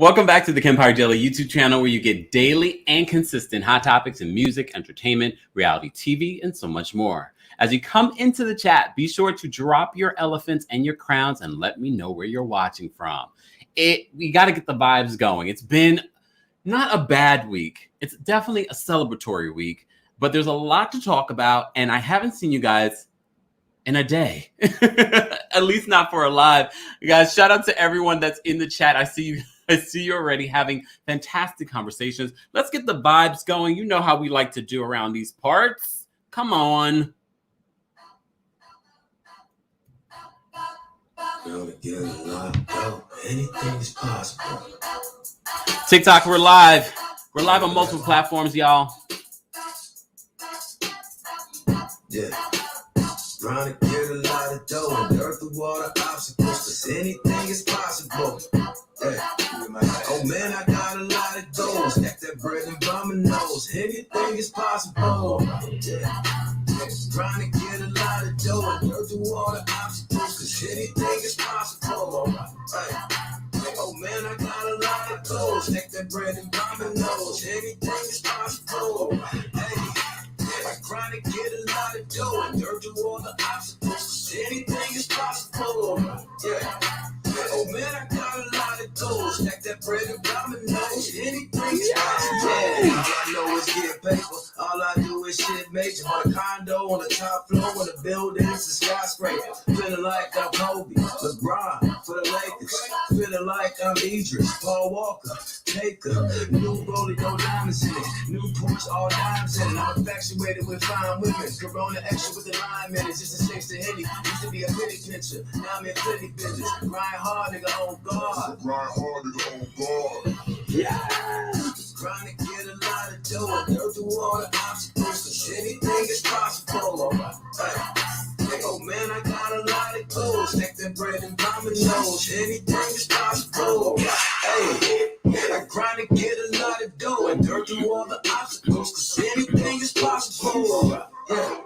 Welcome back to the Kempire Daily YouTube channel, where you get daily and consistent hot topics in music, entertainment, reality TV, and so much more. As you come into the chat, be sure to drop your elephants and your crowns and let me know where you're watching from. We got to get the vibes going. It's been not a bad week. It's definitely a celebratory week, but there's a lot to talk about, and I haven't seen you guys in a day, at least not for a live. You guys, shout out to everyone that's in the chat. I see you already having fantastic conversations. Let's get the vibes going. You know how we like to do around these parts. Come on. Anything is possible. TikTok, we're live. We're live on multiple platforms, y'all. Yeah. Trying to get a lot of dough and dirt through all the obstacles, cause anything is possible. Yeah. Oh man, I got a lot of dough. Stack that bread and by my nose. Anything is possible. Yeah. Trying to get a lot of dough and dirt through all the obstacles, cause anything is possible. Hey. Oh man, I got a lot of dough. Stack that bread and by my nose. Anything is possible. Hey. I'm trying to get a lot of dough and dirt through all the obstacles, cause anything is possible. Yeah. Oh man, I got a lot of dough. Stack that bread and ramen nose. Anything is possible. All I know is get paper. All I do is shit major. On a condo on the top floor, when the building's a skyscraper. Feeling like I'm Kobe, LeBron for the Lakers. Feeling like I'm Idris, Paul Walker, Taker. New rollie, no diamonds in it. New Porsche, all diamonds in it. I'm infatuated with fine women. Corona extra with the lime in it. Just a shakes to Henny. Used to be a pretty picture. Now I'm in pretty business. Grind hard, nigga, on guard. Grind hard, nigga, on guard. Yeah. Trying to get a lot of dough and dirt through all the obstacles, cause anything is possible. Hey. Oh man, I got a lot of dough. Stack that bread and by my nose. Anything is possible. Hey. I'm trying to get a lot of dough and dirt through all the obstacles, cause anything is possible. Yeah.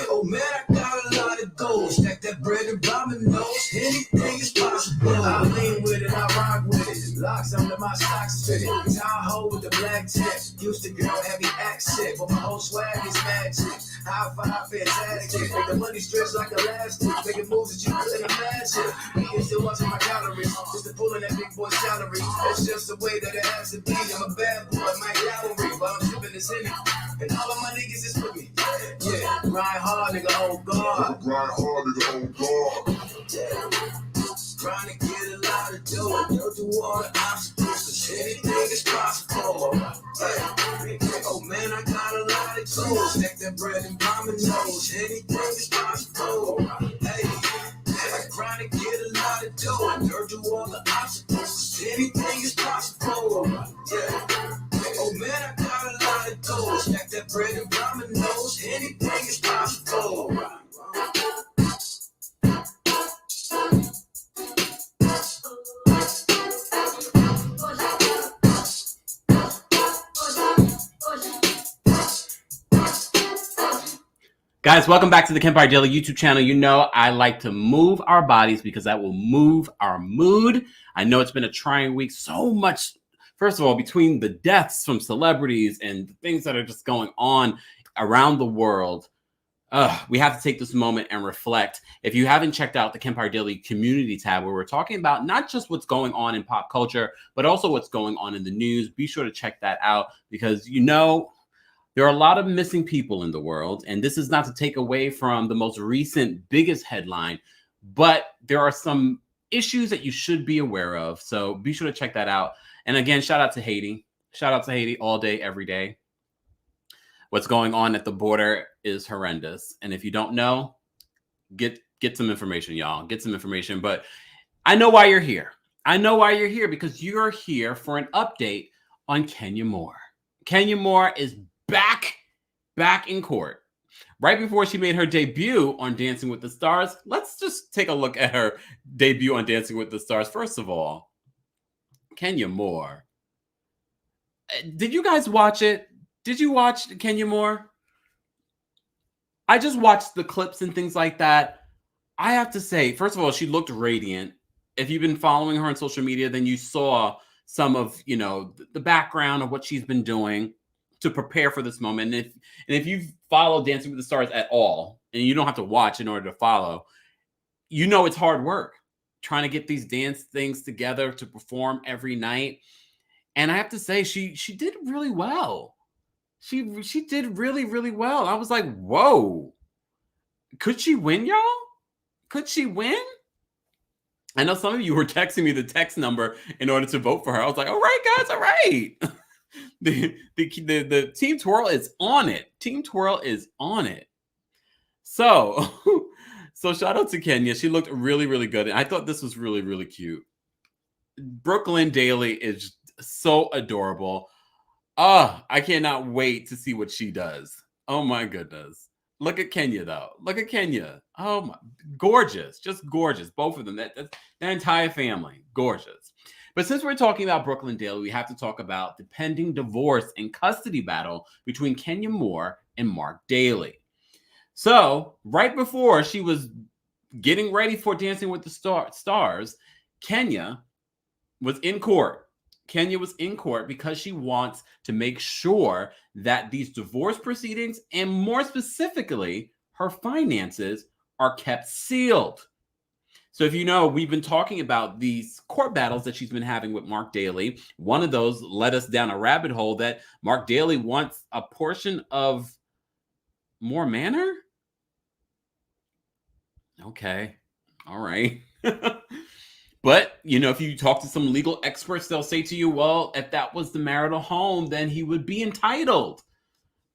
Oh man, I got a lot of gold. Stack that bread and by my nose. Anything is possible. I lean with it, I rock with it. Locks under my socks fitted. Tahoe with the black tip. Used to girl heavy accent, but my whole swag is magic. High five, fantastic. Make the money stretch like elastic. Making moves that you couldn't imagine. Me and still watching my calories. Just to pull in that big boy salary. That's just the way that it has to be. I'm a bad boy, my gallery. But I'm sipping this in it. And all of my niggas is with me. Yeah, grind hard, nigga, on guard. Grind hard, nigga, on guard. Yeah. Trying to get a lot of dough and dirt through all the obstacles, cause anything is possible. Hey. Oh man, I got a lot of dough. Stack that bread and by my nose. Anything is possible. Hey. I'm trying to get a lot of dough and dirt through all the obstacles, cause anything is possible. Yeah. Oh man, I got a lot of dough. Stack that bread and by my nose. Anything is possible. Guys, welcome back to the Kempire Daily YouTube channel. You know I like to move our bodies because that will move our mood. I know it's been a trying week. So much, first of all, between the deaths from celebrities and the things that are just going on around the world, we have to take this moment and reflect. If you haven't checked out the Kempire Daily community tab, where we're talking about not just what's going on in pop culture, but also what's going on in the news, be sure to check that out, because you know there are a lot of missing people in the world, and this is not to take away from the most recent, biggest headline, but there are some issues that you should be aware of. So be sure to check that out. And again, shout out to Haiti. Shout out to Haiti all day, every day. What's going on at the border is horrendous. And if you don't know, get some information, y'all. Get some information. But I know why you're here. I know why you're here, because you're here for an update on Kenya Moore. Kenya Moore is back in court. Right before she made her debut on Dancing with the Stars, let's just take a look at her debut on Dancing with the Stars. First of all, Kenya Moore. Did you guys watch it? Did you watch Kenya Moore? I just watched the clips and things like that. I have to say, first of all, she looked radiant. If you've been following her on social media, then you saw some of, you know, the background of what she's been doing to prepare for this moment. And if you've followed Dancing with the Stars at all, and you don't have to watch in order to follow, you know it's hard work trying to get these dance things together to perform every night. And I have to say, she did really well. She did really, really well. I was like, whoa, could she win, y'all? Could she win? I know some of you were texting me the text number in order to vote for her. I was like, all right, guys, all right. The Team Twirl is on it. Team Twirl is on it. So, so shout out to Kenya. She looked really, really good. And I thought this was really, really cute. Brooklyn Daly is so adorable. I cannot wait to see what she does. Oh my goodness. Look at Kenya though. Look at Kenya. Oh my, gorgeous. Just gorgeous. Both of them. That's their entire family. Gorgeous. But since we're talking about Brooklyn Daly, we have to talk about the pending divorce and custody battle between Kenya Moore and Mark Daly. So, right before she was getting ready for Dancing with the Stars, Kenya was in court. Kenya was in court because she wants to make sure that these divorce proceedings, and more specifically, her finances, are kept sealed. So if you know, we've been talking about these court battles that she's been having with Mark Daly. One of those led us down a rabbit hole that Mark Daly wants a portion of Moore Manor. Okay. All right. But, you know, if you talk to some legal experts, they'll say to you, well, if that was the marital home, then he would be entitled.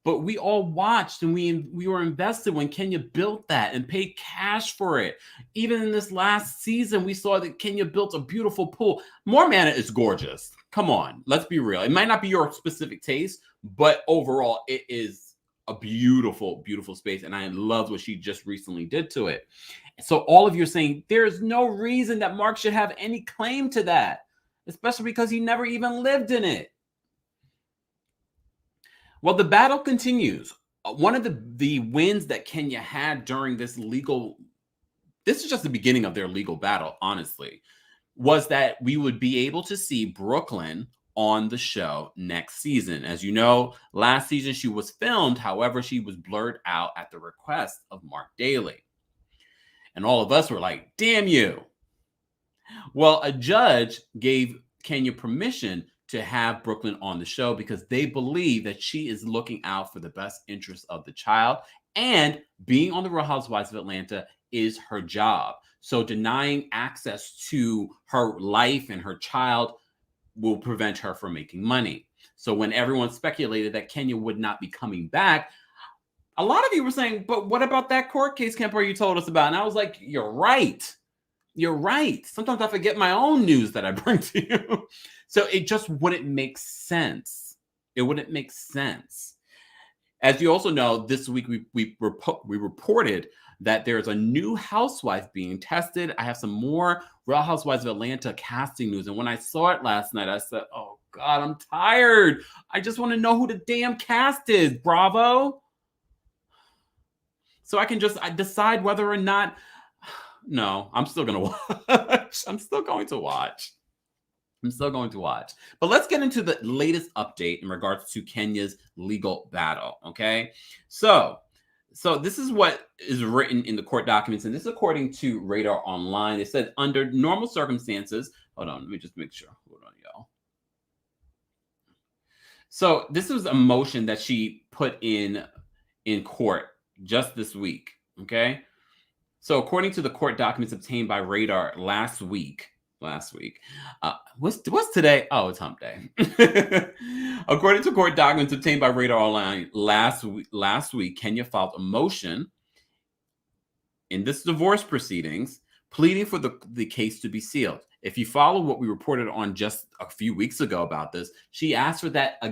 But we all watched and we were invested when Kenya built that and paid cash for it. Even in this last season, we saw that Kenya built a beautiful pool. Moore Manor is gorgeous. Come on, let's be real. It might not be your specific taste, but overall, it is a beautiful, beautiful space. And I love what she just recently did to it. So all of you are saying there's no reason that Mark should have any claim to that, especially because he never even lived in it. Well, the battle continues. One of the wins that Kenya had during this is just the beginning of their legal battle, honestly, was that we would be able to see Brooklyn on the show next season. As you know, last season she was filmed. However, she was blurred out at the request of Mark Daly. And all of us were like, damn you. Well, a judge gave Kenya permission to have Brooklyn on the show because they believe that she is looking out for the best interest of the child, and being on the Real Housewives of Atlanta is her job. So denying access to her life and her child will prevent her from making money. So when everyone speculated that Kenya would not be coming back, a lot of you were saying, but what about that court case, Kempire, you told us about? And I was like, you're right. You're right. Sometimes I forget my own news that I bring to you. So it just wouldn't make sense. It wouldn't make sense. As you also know, this week we reported that there's a new housewife being tested. I have some more Real Housewives of Atlanta casting news. And when I saw it last night, I said, oh God, I'm tired. I just want to know who the damn cast is. Bravo. So I can just decide whether or not. No, I'm still going to watch. I'm still going to watch. But let's get into the latest update in regards to Kenya's legal battle, okay? So this is what is written in the court documents, and this is according to Radar Online. It said under normal circumstances, hold on, let me just make sure. Hold on, y'all. So this was a motion that she put in court just this week, okay? So according to the court documents obtained by Radar last week, what's today? Oh, it's hump day. According to court documents obtained by Radar Online last week, Kenya filed a motion in this divorce proceedings pleading for the case to be sealed. If you follow what we reported on just a few weeks ago about this, she asked for that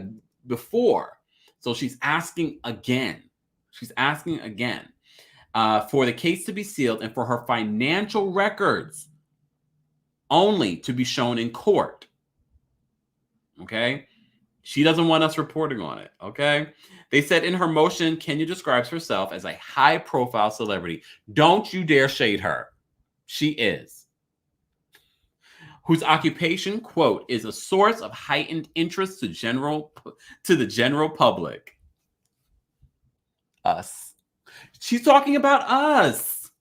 before. So she's asking again. For the case to be sealed and for her financial records only to be shown in court. Okay? She doesn't want us reporting on it. Okay? They said in her motion, Kenya describes herself as a high-profile celebrity. Don't you dare shade her. She is. whose occupation, quote, is a source of heightened interest to the general public. Us. She's talking about us.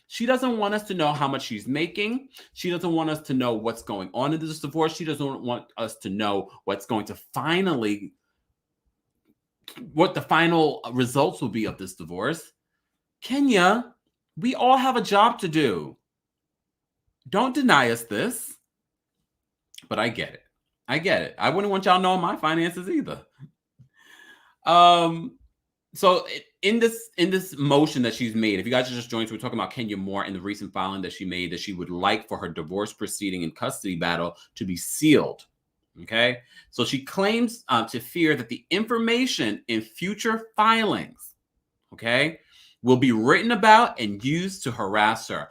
She doesn't want us to know how much she's making. She doesn't want us to know what's going on in this divorce. She doesn't want us to know what the final results will be of this divorce. Kenya, we all have a job to do. Don't deny us this. But I get it. I wouldn't want y'all knowing my finances either. So in this motion that she's made, if you guys are just joining us, we're talking about Kenya Moore and the recent filing that she made that she would like for her divorce proceeding and custody battle to be sealed. Okay, so she claims to fear that the information in future filings, okay, will be written about and used to harass her.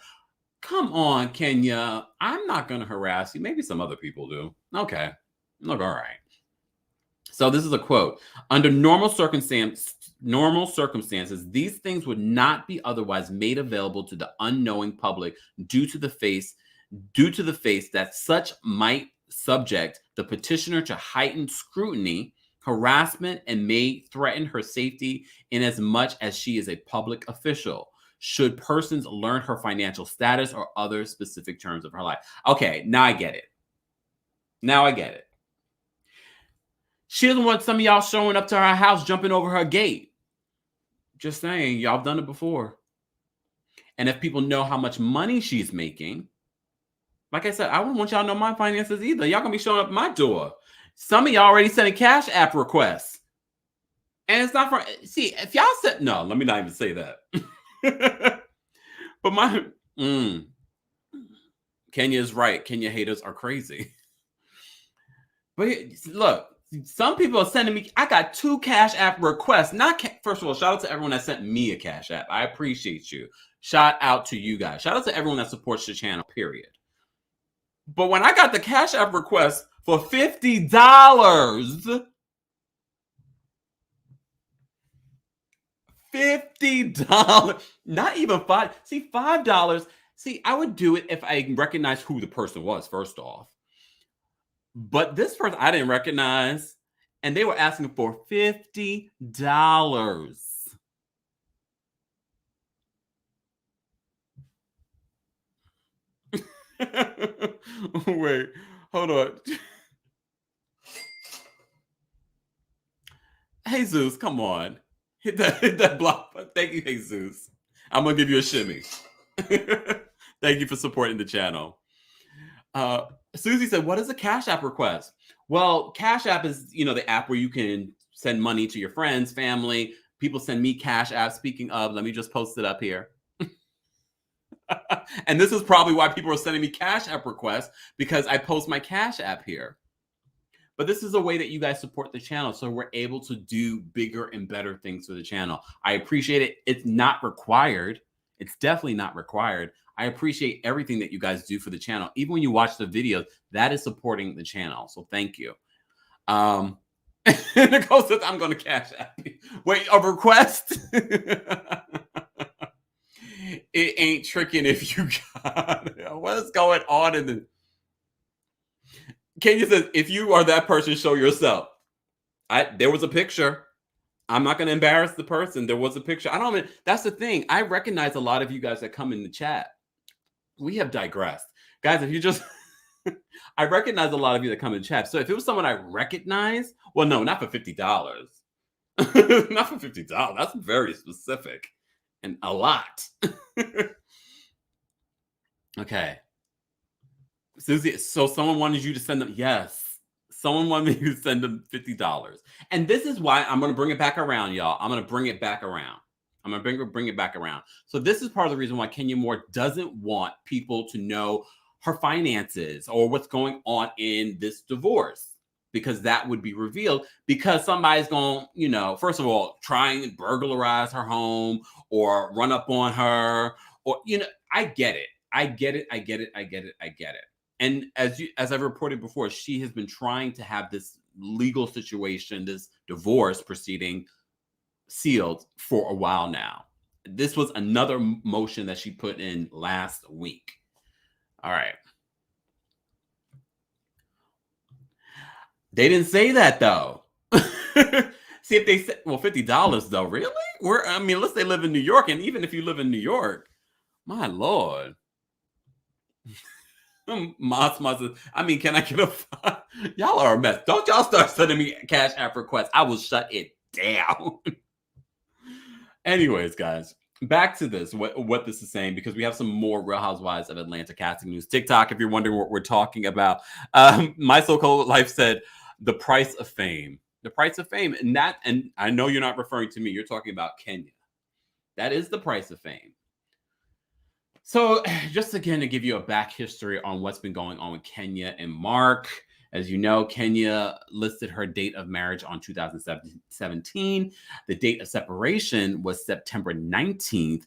Come on, Kenya. I'm not going to harass you. Maybe some other people do. Okay. Look, all right. So this is a quote. Under normal circumstances, these things would not be otherwise made available to the unknowing public due to the face that such might subject the petitioner to heightened scrutiny, harassment, and may threaten her safety in as much as she is a public official. Should persons learn her financial status or other specific terms of her life. Okay, now I get it. She doesn't want some of y'all showing up to her house, jumping over her gate. Just saying, y'all have done it before. And if people know how much money she's making, like I said, I wouldn't want y'all to know my finances either. Y'all gonna be showing up at my door. Some of y'all already sending Cash App requests. And it's not for, see, if y'all said, no, let me not even say that. But Kenya is right. Kenya haters are crazy. But look, some people are sending me. I got 2 Cash App requests. First of all, shout out to everyone that sent me a Cash App. I appreciate you. Shout out to you guys. Shout out to everyone that supports the channel. Period. But when I got the Cash App request for $50. $50, not even $5. See, $5. See, I would do it if I recognized who the person was, first off. But this person I didn't recognize, and they were asking for $50. Wait, hold on. Jesus, come on. Hit that block button. Thank you, Jesus. I'm going to give you a shimmy. Thank you for supporting the channel. Susie said, what is a Cash App request? Well, Cash App is, the app where you can send money to your friends, family. People send me Cash App. Speaking of, let me just post it up here. And this is probably why people are sending me Cash App requests, because I post my Cash App here. But this is a way that you guys support the channel, so we're able to do bigger and better things for the channel. I appreciate it. It's not required. It's definitely not required. I appreciate everything that you guys do for the channel. Even when you watch the videos, that is supporting the channel. So thank you. Nicole says, I'm going to Cash App. Wait, a request? It ain't tricking if you got it. What is going on in the... Kenya says, if you are that person, show yourself. There was a picture. I'm not going to embarrass the person. There was a picture. That's the thing. I recognize a lot of you guys that come in the chat. We have digressed. Guys, if you just... I recognize a lot of you that come in chat. So if it was someone I recognize, well, no, not for $50. Not for $50. That's very specific and a lot. Okay. Susie, so someone wanted you to send them. Yes. Someone wanted me to send them $50. And this is why I'm going to bring it back around, y'all. I'm going to bring it back around. Bring it back around. So this is part of the reason why Kenya Moore doesn't want people to know her finances or what's going on in this divorce, because that would be revealed, because somebody's going, first of all, try and burglarize her home or run up on her, or, I get it. And as I've reported before, she has been trying to have this legal situation, this divorce proceeding, sealed for a while now. This was another motion that she put in last week. All right. They didn't say that though. See if they said, well, $50 though, really? I mean, unless they live in New York, and even if you live in New York, my Lord. I mean, can I get a y'all are a mess. Don't y'all start sending me Cash App requests. I will shut it down. Anyways, guys, back to this, what this is saying, because we have some more Real Housewives of Atlanta casting news. TikTok, if you're wondering what we're talking about, My So-Called Life said, the price of fame. The price of fame. And I know you're not referring to me. You're talking about Kenya. That is the price of fame. So just again, to give you a back history on what's been going on with Kenya and Mark. As you know, Kenya listed her date of marriage on 2017. The date of separation was September 19th,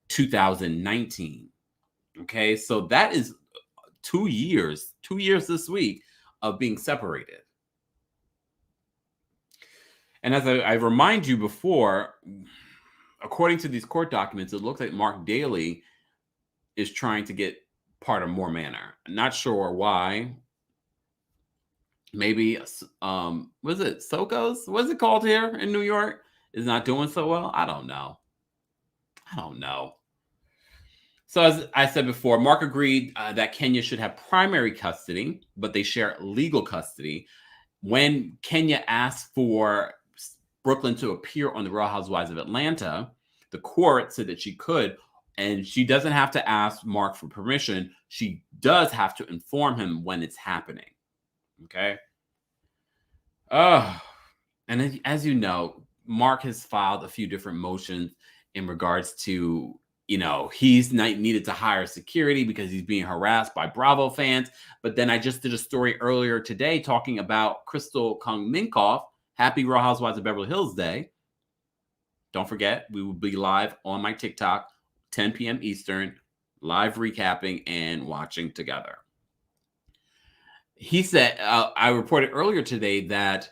2019. Okay, so that is 2 years this week of being separated. And as I remind you before, according to these court documents, it looks like Mark Daly is trying to get part of More Manor. I'm not sure why. Maybe was it Soko's? What's it called here in New York? Is not doing so well. I don't know. So as I said before, Mark agreed that Kenya should have primary custody, but they share legal custody. When Kenya asked for Brooklyn to appear on the Real Housewives of Atlanta, the court said that she could, and she doesn't have to ask Mark for permission. She does have to inform him when it's happening. Okay. And as you know, Mark has filed a few different motions in regards to, he's needed to hire security because he's being harassed by Bravo fans. But then I just did a story earlier today talking about Crystal Kung Minkoff. Happy Real Housewives of Beverly Hills Day. Don't forget, we will be live on my TikTok, 10 p.m. Eastern, live recapping and watching together. He said, I reported earlier today that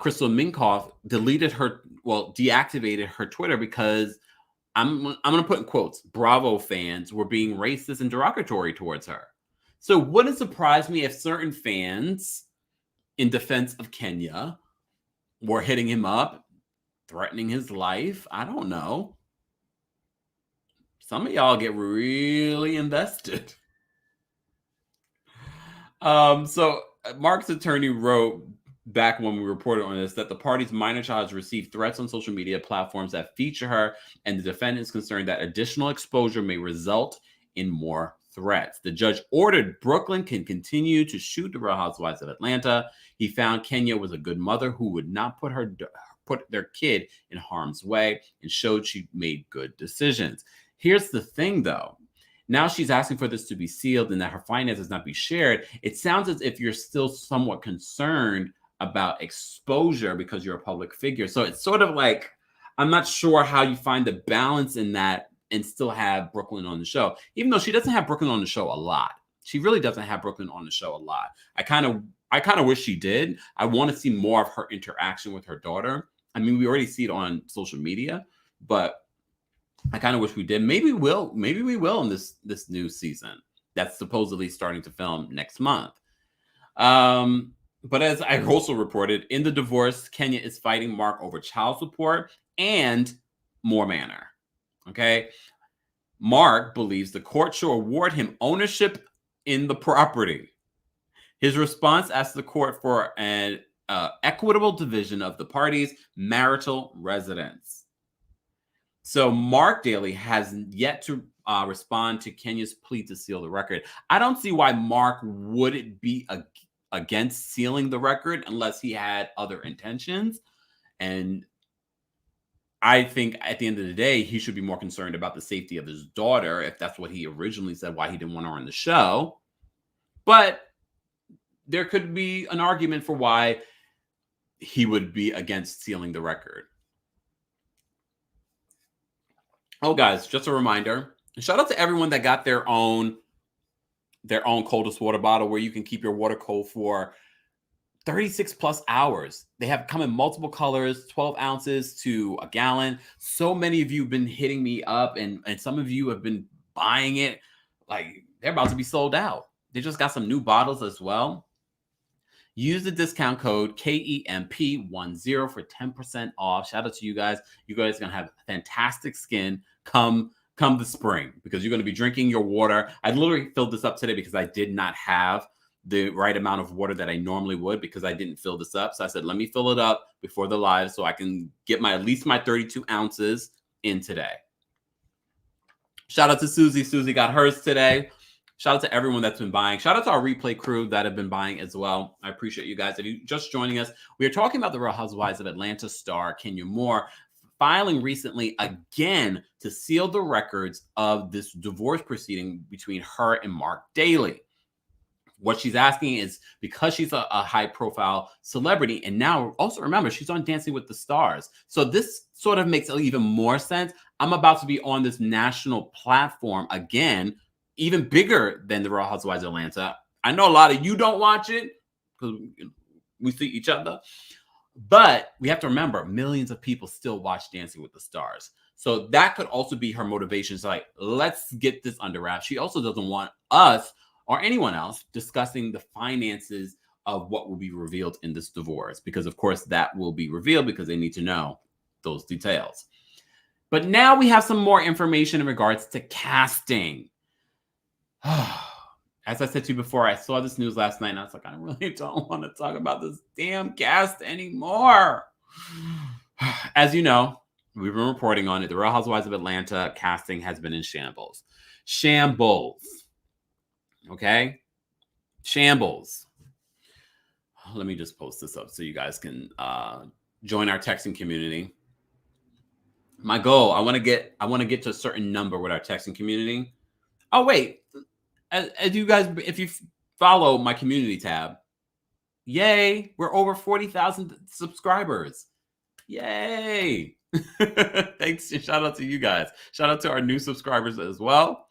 Crystal Minkoff deactivated her Twitter because I'm going to put in quotes, Bravo fans were being racist and derogatory towards her. So wouldn't surprise me if certain fans in defense of Kenya were hitting him up, threatening his life. I don't know. Some of y'all get really invested. So Mark's attorney wrote back when we reported on this that the party's minor child has received threats on social media platforms that feature her, and the defendant is concerned that additional exposure may result in more threats. The judge ordered Brooklyn can continue to shoot the Real Housewives of Atlanta. He found Kenya was a good mother who would not put their kid in harm's way and showed she made good decisions. Here's the thing, though. Now she's asking for this to be sealed and that her finances not be shared. It sounds as if you're still somewhat concerned about exposure because you're a public figure. So it's sort of like, I'm not sure how you find the balance in that and still have Brooklyn on the show, even though she doesn't have Brooklyn on the show a lot. She really doesn't have Brooklyn on the show a lot. I kind of wish she did. I want to see more of her interaction with her daughter. I mean, we already see it on social media, but I kind of wish we did. Maybe we will in this new season that's supposedly starting to film next month. But as I also reported, in the divorce, Kenya is fighting Mark over child support and More Manor. Okay. Mark believes the court should award him ownership in the property. His response asks the court for an equitable division of the parties' marital residence. So Mark Daly has yet to respond to Kenya's plea to seal the record. I don't see why Mark wouldn't be against sealing the record unless he had other intentions. And I think at the end of the day, he should be more concerned about the safety of his daughter, if that's what he originally said, why he didn't want her on the show. But there could be an argument for why he would be against sealing the record. Oh, guys, just a reminder. Shout out to everyone that got their own coldest water bottle where you can keep your water cold for 36 plus hours. They have come in multiple colors, 12 ounces to a gallon. So many of you have been hitting me up, and some of you have been buying it. Like, they're about to be sold out. They just got some new bottles as well. Use the discount code KEMP10 for 10% off. Shout out to you guys. You guys are going to have fantastic skin come the spring because you're going to be drinking your water. I literally filled this up today because I did not have the right amount of water that I normally would because I didn't fill this up. So I said, let me fill it up before the live so I can get at least my 32 ounces in today. Shout out to Susie. Susie got hers today. Shout out to everyone that's been buying. Shout out to our replay crew that have been buying as well. I appreciate you guys. If you're just joining us, we are talking about the Real Housewives of Atlanta star Kenya Moore filing recently again to seal the records of this divorce proceeding between her and Mark Daly. What she's asking is because she's a high-profile celebrity, and now also remember, she's on Dancing with the Stars. So this sort of makes even more sense. I'm about to be on this national platform again, even bigger than the Real Housewives of Atlanta. I know a lot of you don't watch it because we see each other, but we have to remember millions of people still watch Dancing with the Stars. So that could also be her motivation. It's like, let's get this under wraps. She also doesn't want us or anyone else discussing the finances of what will be revealed in this divorce, because of course that will be revealed because they need to know those details. But now we have some more information in regards to casting. As I said to you before, I saw this news last night and I was like, I really don't want to talk about this damn cast anymore. As you know, we've been reporting on it. The Real Housewives of Atlanta casting has been in shambles. Shambles. Okay? Shambles. Let me just post this up so you guys can join our texting community. My goal, I want to get to a certain number with our texting community. Oh, wait. As you guys, if you follow my community tab, yay, we're over 40,000 subscribers. Yay. Thanks. Shout out to you guys. Shout out to our new subscribers as well.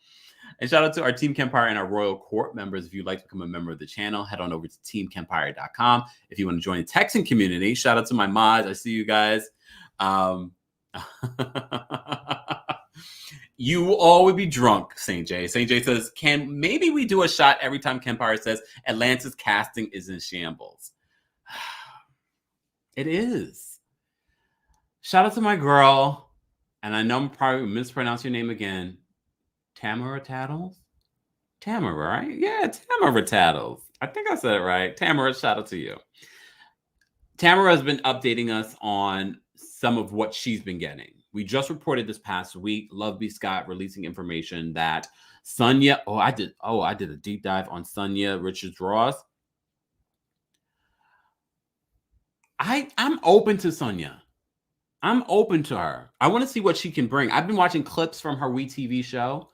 And shout out to our Team Kempire and our Royal Court members. If you'd like to become a member of the channel, head on over to TeamKempire.com. If you want to join the texting community, shout out to my mods. I see you guys. You all would be drunk, St. J. St. J says, maybe we do a shot every time Kempire says Atlanta's casting is in shambles. It is. Shout out to my girl. And I know I'm probably mispronounce your name again. Tamara Tattles? Tamara, right? Yeah, Tamara Tattles. I think I said it right. Tamara, shout out to you. Tamara has been updating us on some of what she's been getting. We just reported this past week, Love B. Scott releasing information that Sonia, I did a deep dive on Sonia Richards-Ross. I'm open to Sonia. I'm open to her. I want to see what she can bring. I've been watching clips from her WeTV show.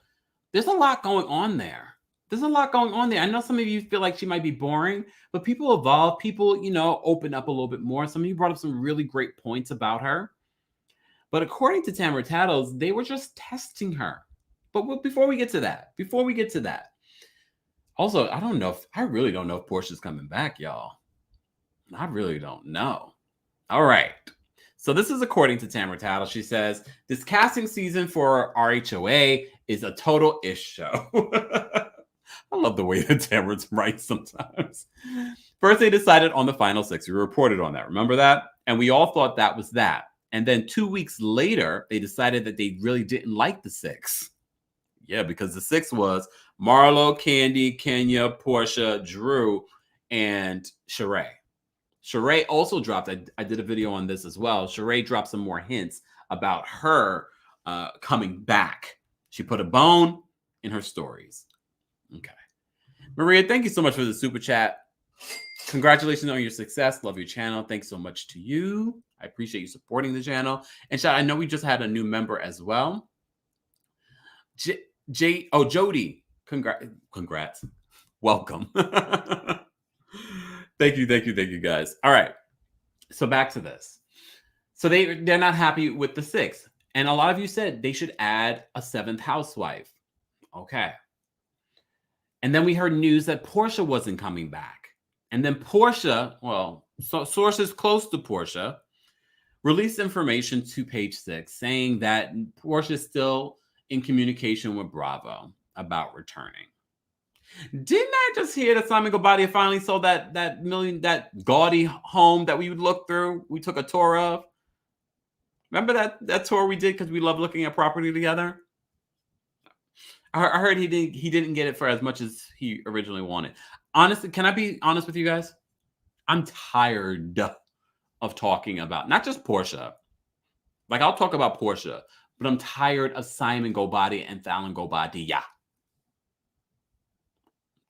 There's a lot going on there. I know some of you feel like she might be boring, but people evolve. People, open up a little bit more. Some of you brought up some really great points about her. But according to Tamara Tattles, they were just testing her. But before we get to that, also, I really don't know if Porsha's coming back, y'all. I really don't know. All right. So this is according to Tamara Tattles. She says, this casting season for RHOA is a total ish show. I love the way that Tamara writes sometimes. First, they decided on the final 6. We reported on that. Remember that? And we all thought that was that. And then 2 weeks later, they decided that they really didn't like the 6. Yeah, because the 6 was Marlo, Candy, Kenya, Porsha, Drew, and Sheree. Sheree also dropped, I did a video on this as well. Sheree dropped some more hints about her coming back. She put a bone in her stories. Okay. Maria, thank you so much for the super chat. Congratulations on your success. Love your channel. Thanks so much to you. I appreciate you supporting the channel. And I know we just had a new member as well. Jody. Congrats. Welcome. Thank you, guys. All right. So back to this. So they're not happy with the 6. And a lot of you said they should add a 7th housewife. Okay. And then we heard news that Porsha wasn't coming back. And then Porsha, sources close to Porsha released information to Page 6 saying that Porsha is still in communication with Bravo about returning. Didn't I just hear that Simon Gobadia finally sold that gaudy home that we would look through? We took a tour of. Remember that tour we did because we love looking at property together? I heard he didn't get it for as much as he originally wanted. Honestly, can I be honest with you guys? I'm tired of talking about not just Porsha. Like, I'll talk about Porsha, but I'm tired of Simon Gobadia and Falynn Gobadia.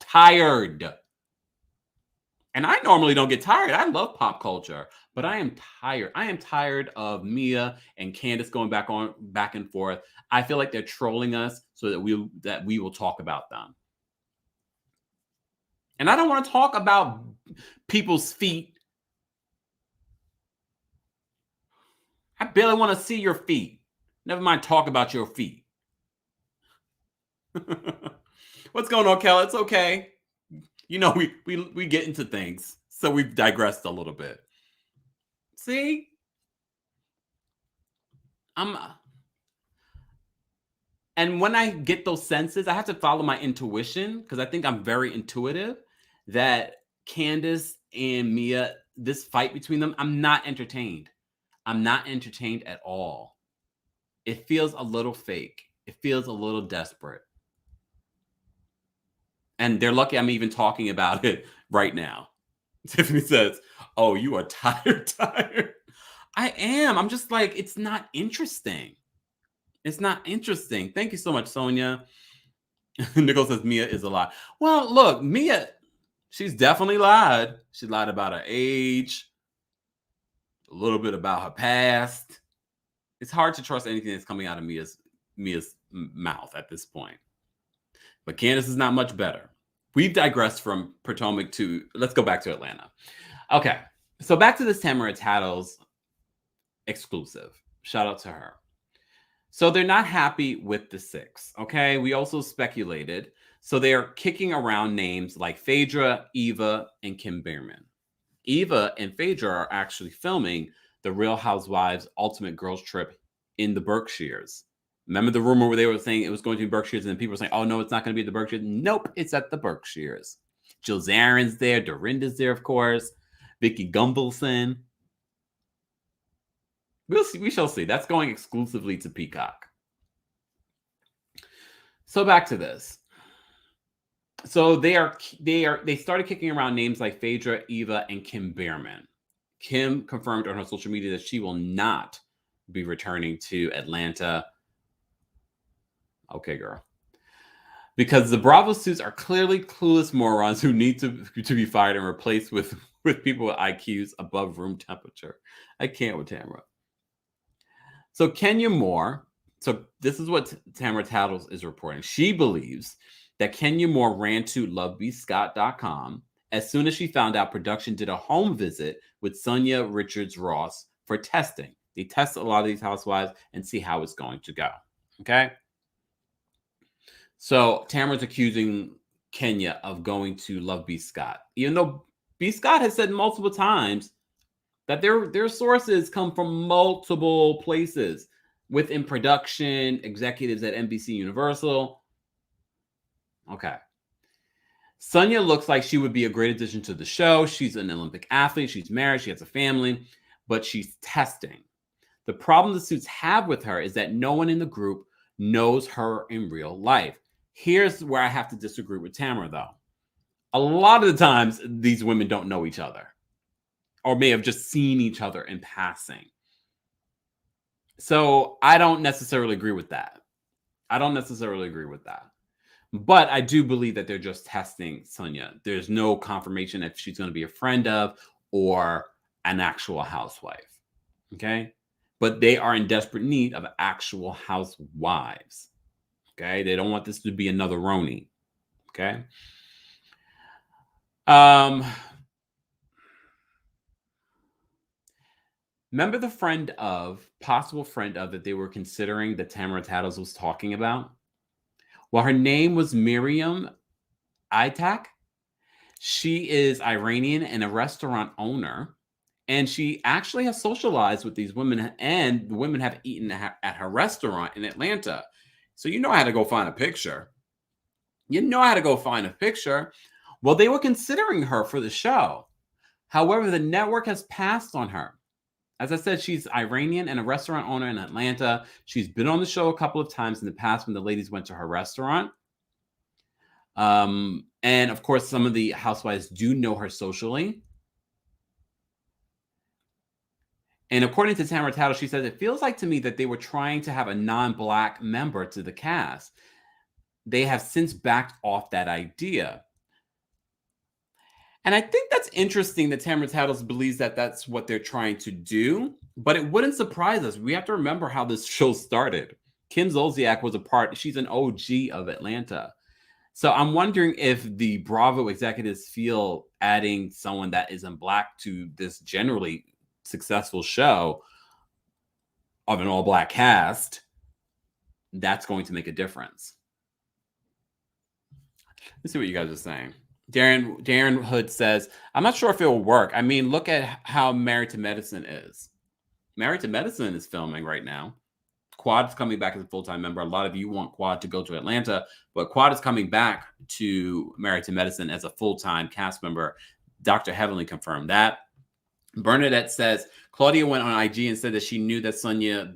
Tired. And I normally don't get tired. I love pop culture, but I am tired. I am tired of Mia and Candace going back and forth. I feel like they're trolling us so that we will talk about them. And I don't want to talk about people's feet. I barely want to see your feet. Never mind talk about your feet. What's going on, Kel? It's okay. You know, we get into things, so we've digressed a little bit. See? And when I get those senses, I have to follow my intuition because I think I'm very intuitive that Candace and Mia, this fight between them, I'm not entertained. I'm not entertained at all. It feels a little fake. It feels a little desperate. And they're lucky I'm even talking about it right now. Tiffany says, "Oh, you are tired." I am. I'm just like, it's not interesting. It's not interesting. Thank you so much, Sonia. Nicole says Mia is a lie. Well, look, Mia, she's definitely lied. She lied about her age, a little bit about her past. It's hard to trust anything that's coming out of Mia's mouth at this point. But Candace is not much better. We've digressed from Potomac to, let's go back to Atlanta. Okay, so back to this Tamara Tattles exclusive. Shout out to her. So they're not happy with the 6, okay? We also speculated. So they're kicking around names like Phaedra, Eva, and Kim Bierman. Eva and Phaedra are actually filming the Real Housewives Ultimate Girls Trip in the Berkshires. Remember the rumor where they were saying it was going to be Berkshires, and then people were saying, "Oh no, it's not going to be the Berkshires." Nope, it's at the Berkshires. Jill Zarin's there, Dorinda's there, of course. Vicky Gumbelson. We'll see. We shall see. That's going exclusively to Peacock. So back to this. So they started kicking around names like Phaedra, Eva, and Kim Bierman. Kim confirmed on her social media that she will not be returning to Atlanta. Okay, girl. Because the Bravo suits are clearly clueless morons who need to be fired and replaced with people with IQs above room temperature. I can't with Tamara. So Kenya Moore, so this is what Tamara Tattles is reporting. She believes that Kenya Moore ran to lovebscott.com as soon as she found out production did a home visit with Sonia Richards Ross for testing. They test a lot of these housewives and see how it's going to go. Okay? So Tamara's accusing Kenya of going to Love B. Scott, even though B. Scott has said multiple times that their sources come from multiple places within production, executives at NBC Universal. Okay. Sonia looks like she would be a great addition to the show. She's an Olympic athlete. She's married. She has a family, but she's testing. The problem the suits have with her is that no one in the group knows her in real life. Here's where I have to disagree with Tamara, though. A lot of the times, these women don't know each other or may have just seen each other in passing. So I don't necessarily agree with that. But I do believe that they're just testing Sonia. There's no confirmation if she's going to be a friend of or an actual housewife. Okay? But they are in desperate need of actual housewives. Okay? They don't want this to be another Roni. Okay? Remember the possible friend of that they were considering that Tamara Tattles was talking about? Well, her name was Miriam Itak. She is Iranian and a restaurant owner. And she actually has socialized with these women, and the women have eaten at her restaurant in Atlanta. So you know I had to go find a picture. You know how to go find a picture. Well, they were considering her for the show. However, the network has passed on her. As I said, she's Iranian and a restaurant owner in Atlanta. She's been on the show a couple of times in the past when the ladies went to her restaurant. And of course, some of the housewives do know her socially. And according to Tamara Tattle, she says, it feels like to me that they were trying to have a non-Black member to the cast. They have since backed off that idea. And I think that's interesting that Tamara Tattles believes that that's what they're trying to do, but it wouldn't surprise us. We have to remember how this show started. Kim Zolciak was she's an OG of Atlanta. So I'm wondering if the Bravo executives feel adding someone that isn't Black to this generally successful show of an all-Black cast, that's going to make a difference. Let's see what you guys are saying. Darren Hood says, I'm not sure if it will work. I mean, look at how Married to Medicine is. Married to Medicine is filming right now. Quad is coming back as a full-time member. A lot of you want Quad to go to Atlanta, but Quad is coming back to Married to Medicine as a full-time cast member. Dr. Heavenly confirmed that. Bernadette says, Claudia went on IG and said that she knew that Sonia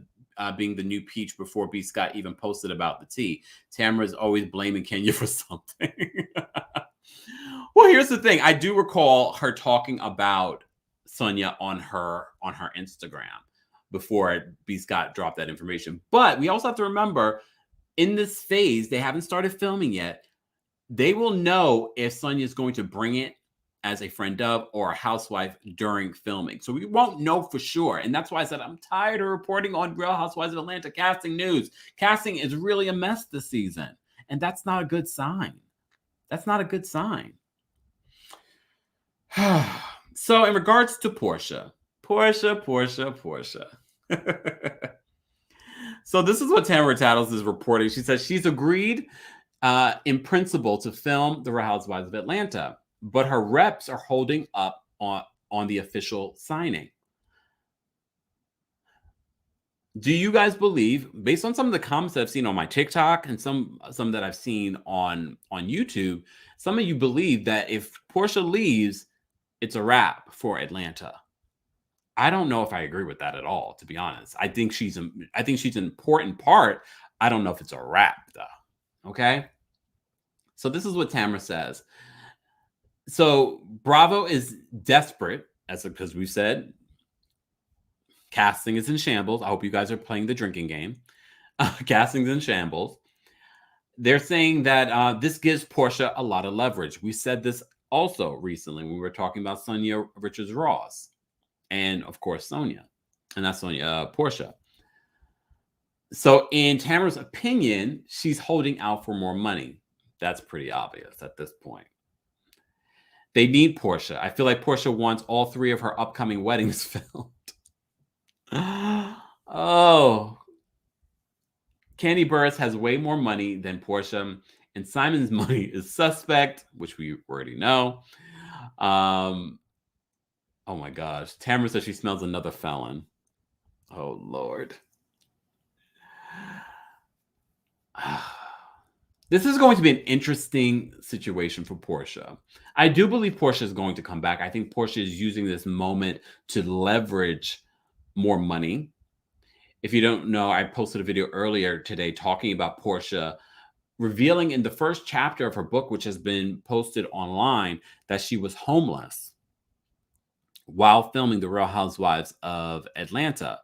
being the new peach before B. Scott even posted about the tea. Tamara's always blaming Kenya for something. Well, here's the thing. I do recall her talking about Sonia on her Instagram before B. Scott dropped that information. But we also have to remember, in this phase, they haven't started filming yet. They will know if Sonia is going to bring it as a friend of or a housewife during filming. So we won't know for sure. And that's why I said I'm tired of reporting on Real Housewives of Atlanta casting news. Casting is really a mess this season. And that's not a good sign. That's not a good sign. So in regards to Porsha. So this is what Tamara Tattles is reporting. She says she's agreed in principle to film The Real Housewives of Atlanta, but her reps are holding up on the official signing. Do you guys believe, based on some of the comments that I've seen on my TikTok and some that I've seen on YouTube, some of you believe that if Porsha leaves, it's a wrap for Atlanta? I don't know if I agree with that at all, to be honest. I think she's an important part. I don't know if it's a wrap, though. Okay? So this is what Tamara says. So Bravo is desperate, because we've said casting is in shambles. I hope you guys are playing the drinking game. Casting's in shambles. They're saying that this gives Porsha a lot of leverage. We said this also recently when we were talking about Sonia Richards-Ross and, of course, Sonia. And that's Porsha. So in Tamara's opinion, she's holding out for more money. That's pretty obvious at this point. They need Porsha. I feel like Porsha wants all 3 of her upcoming weddings filmed. Oh. Kandi Burruss has way more money than Porsha, and Simon's money is suspect, which we already know. Oh my gosh. Tamara says she smells another Falynn. Oh, Lord. This is going to be an interesting situation for Porsha. I do believe Porsha is going to come back. I think Porsha is using this moment to leverage more money. If you don't know, I posted a video earlier today talking about Porsha revealing in the first chapter of her book, which has been posted online, that she was homeless while filming The Real Housewives of Atlanta.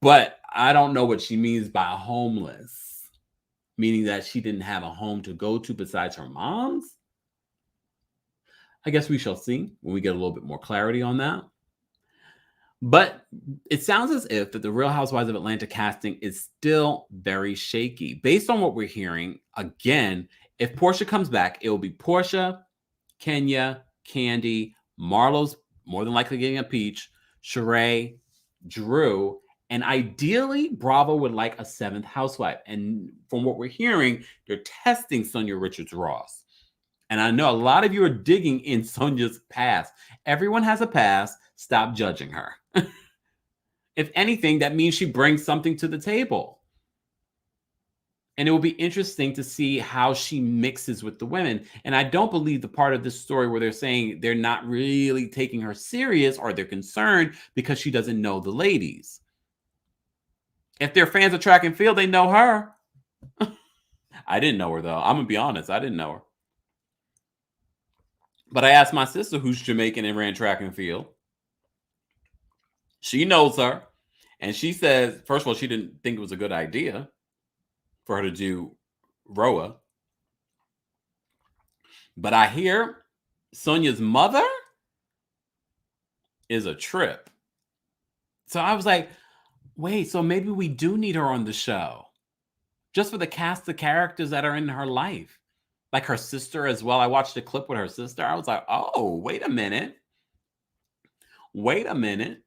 But I don't know what she means by homeless, meaning that she didn't have a home to go to besides her mom's. I guess we shall see when we get a little bit more clarity on that. But it sounds as if that The Real Housewives of Atlanta casting is still very shaky. Based on what we're hearing, again, if Porsha comes back, it will be Porsha, Kenya, Kandi, Marlo's more than likely getting a peach, Sheree, Drew, and ideally, Bravo would like a 7th housewife. And from what we're hearing, they're testing Sonia Richards-Ross. And I know a lot of you are digging in Sonia's past. Everyone has a past. Stop judging her. If anything, that means she brings something to the table. And it will be interesting to see how she mixes with the women. And I don't believe the part of this story where they're saying they're not really taking her serious or they're concerned because she doesn't know the ladies. If they're fans of track and field, they know her. I didn't know her, though. I'm going to be honest. I didn't know her. But I asked my sister, who's Jamaican and ran track and field. She knows her. And she says, first of all, she didn't think it was a good idea for her to do RHOA. But I hear Sonia's mother is a trip. So I was like, wait, so maybe we do need her on the show. Just for the cast of characters that are in her life. Like her sister as well. I watched a clip with her sister. I was like, oh, wait a minute. Wait a minute.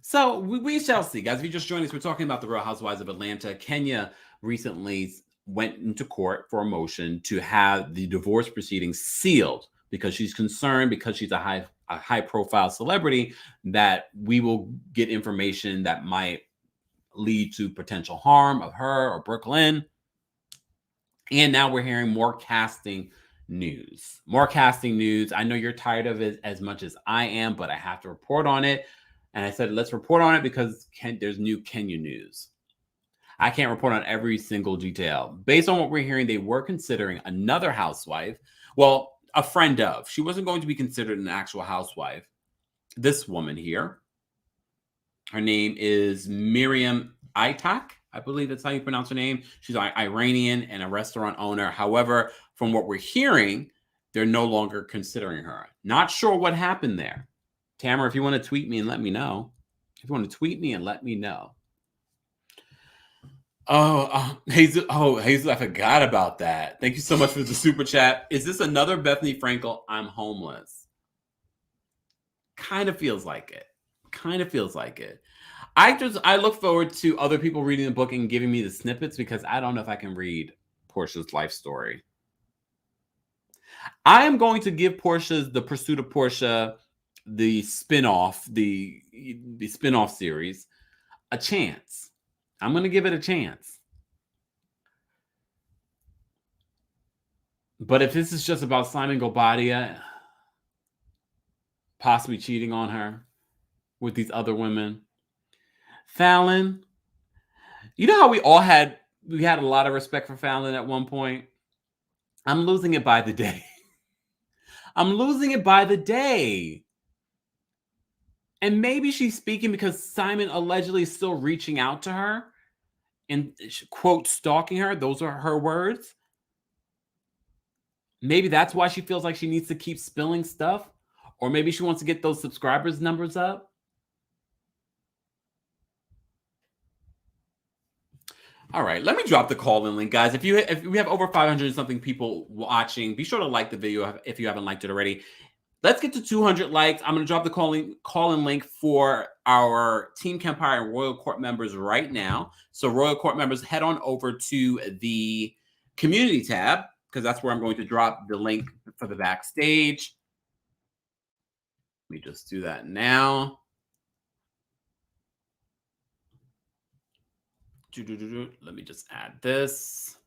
So we shall see, guys. If you just joined us, we're talking about the Real Housewives of Atlanta. Kenya recently went into court for a motion to have the divorce proceedings sealed because she's concerned, because she's a high profile celebrity, that we will get information that might lead to potential harm of her or Brooklyn. And now we're hearing more casting news. More casting news. I know you're tired of it as much as I am, but I have to report on it. And I said, let's report on it because there's new Kenya news. I can't report on every single detail. Based on what we're hearing, they were considering another housewife. Well, a friend of. She wasn't going to be considered an actual housewife. This woman here. Her name is Miriam Aitak. I believe that's how you pronounce her name. She's an Iranian and a restaurant owner. However, from what we're hearing, they're no longer considering her. Not sure what happened there. Tamara, if you want to tweet me and let me know. If you want to tweet me and let me know. Hazel, I forgot about that. Thank you so much for the super chat. Is this another Bethany Frankel? I'm homeless. Kind of feels like it. I look forward to other people reading the book and giving me the snippets because I don't know if I can read Porsha's life story. I am going to give Porsha's The Pursuit of Porsha, the spinoff, the spinoff series, a chance. I'm going to give it a chance. But if this is just about Simon Gobadia possibly cheating on her with these other women, Falynn, you know how we had a lot of respect for Falynn at one point? I'm losing it by the day. And maybe she's speaking because Simon allegedly is still reaching out to her and, quote, stalking her. Those are her words. Maybe that's why she feels like she needs to keep spilling stuff. Or maybe she wants to get those subscribers numbers up. All right, let me drop the call-in link, guys. If we have over 500 and something people watching, be sure to like the video if you haven't liked it already. Let's get to 200 likes. I'm going to drop the call-in link for our Team Kempire and Royal Court members right now. So Royal Court members, head on over to the community tab because that's where I'm going to drop the link for the backstage. Let me just do that now. Let me just add this.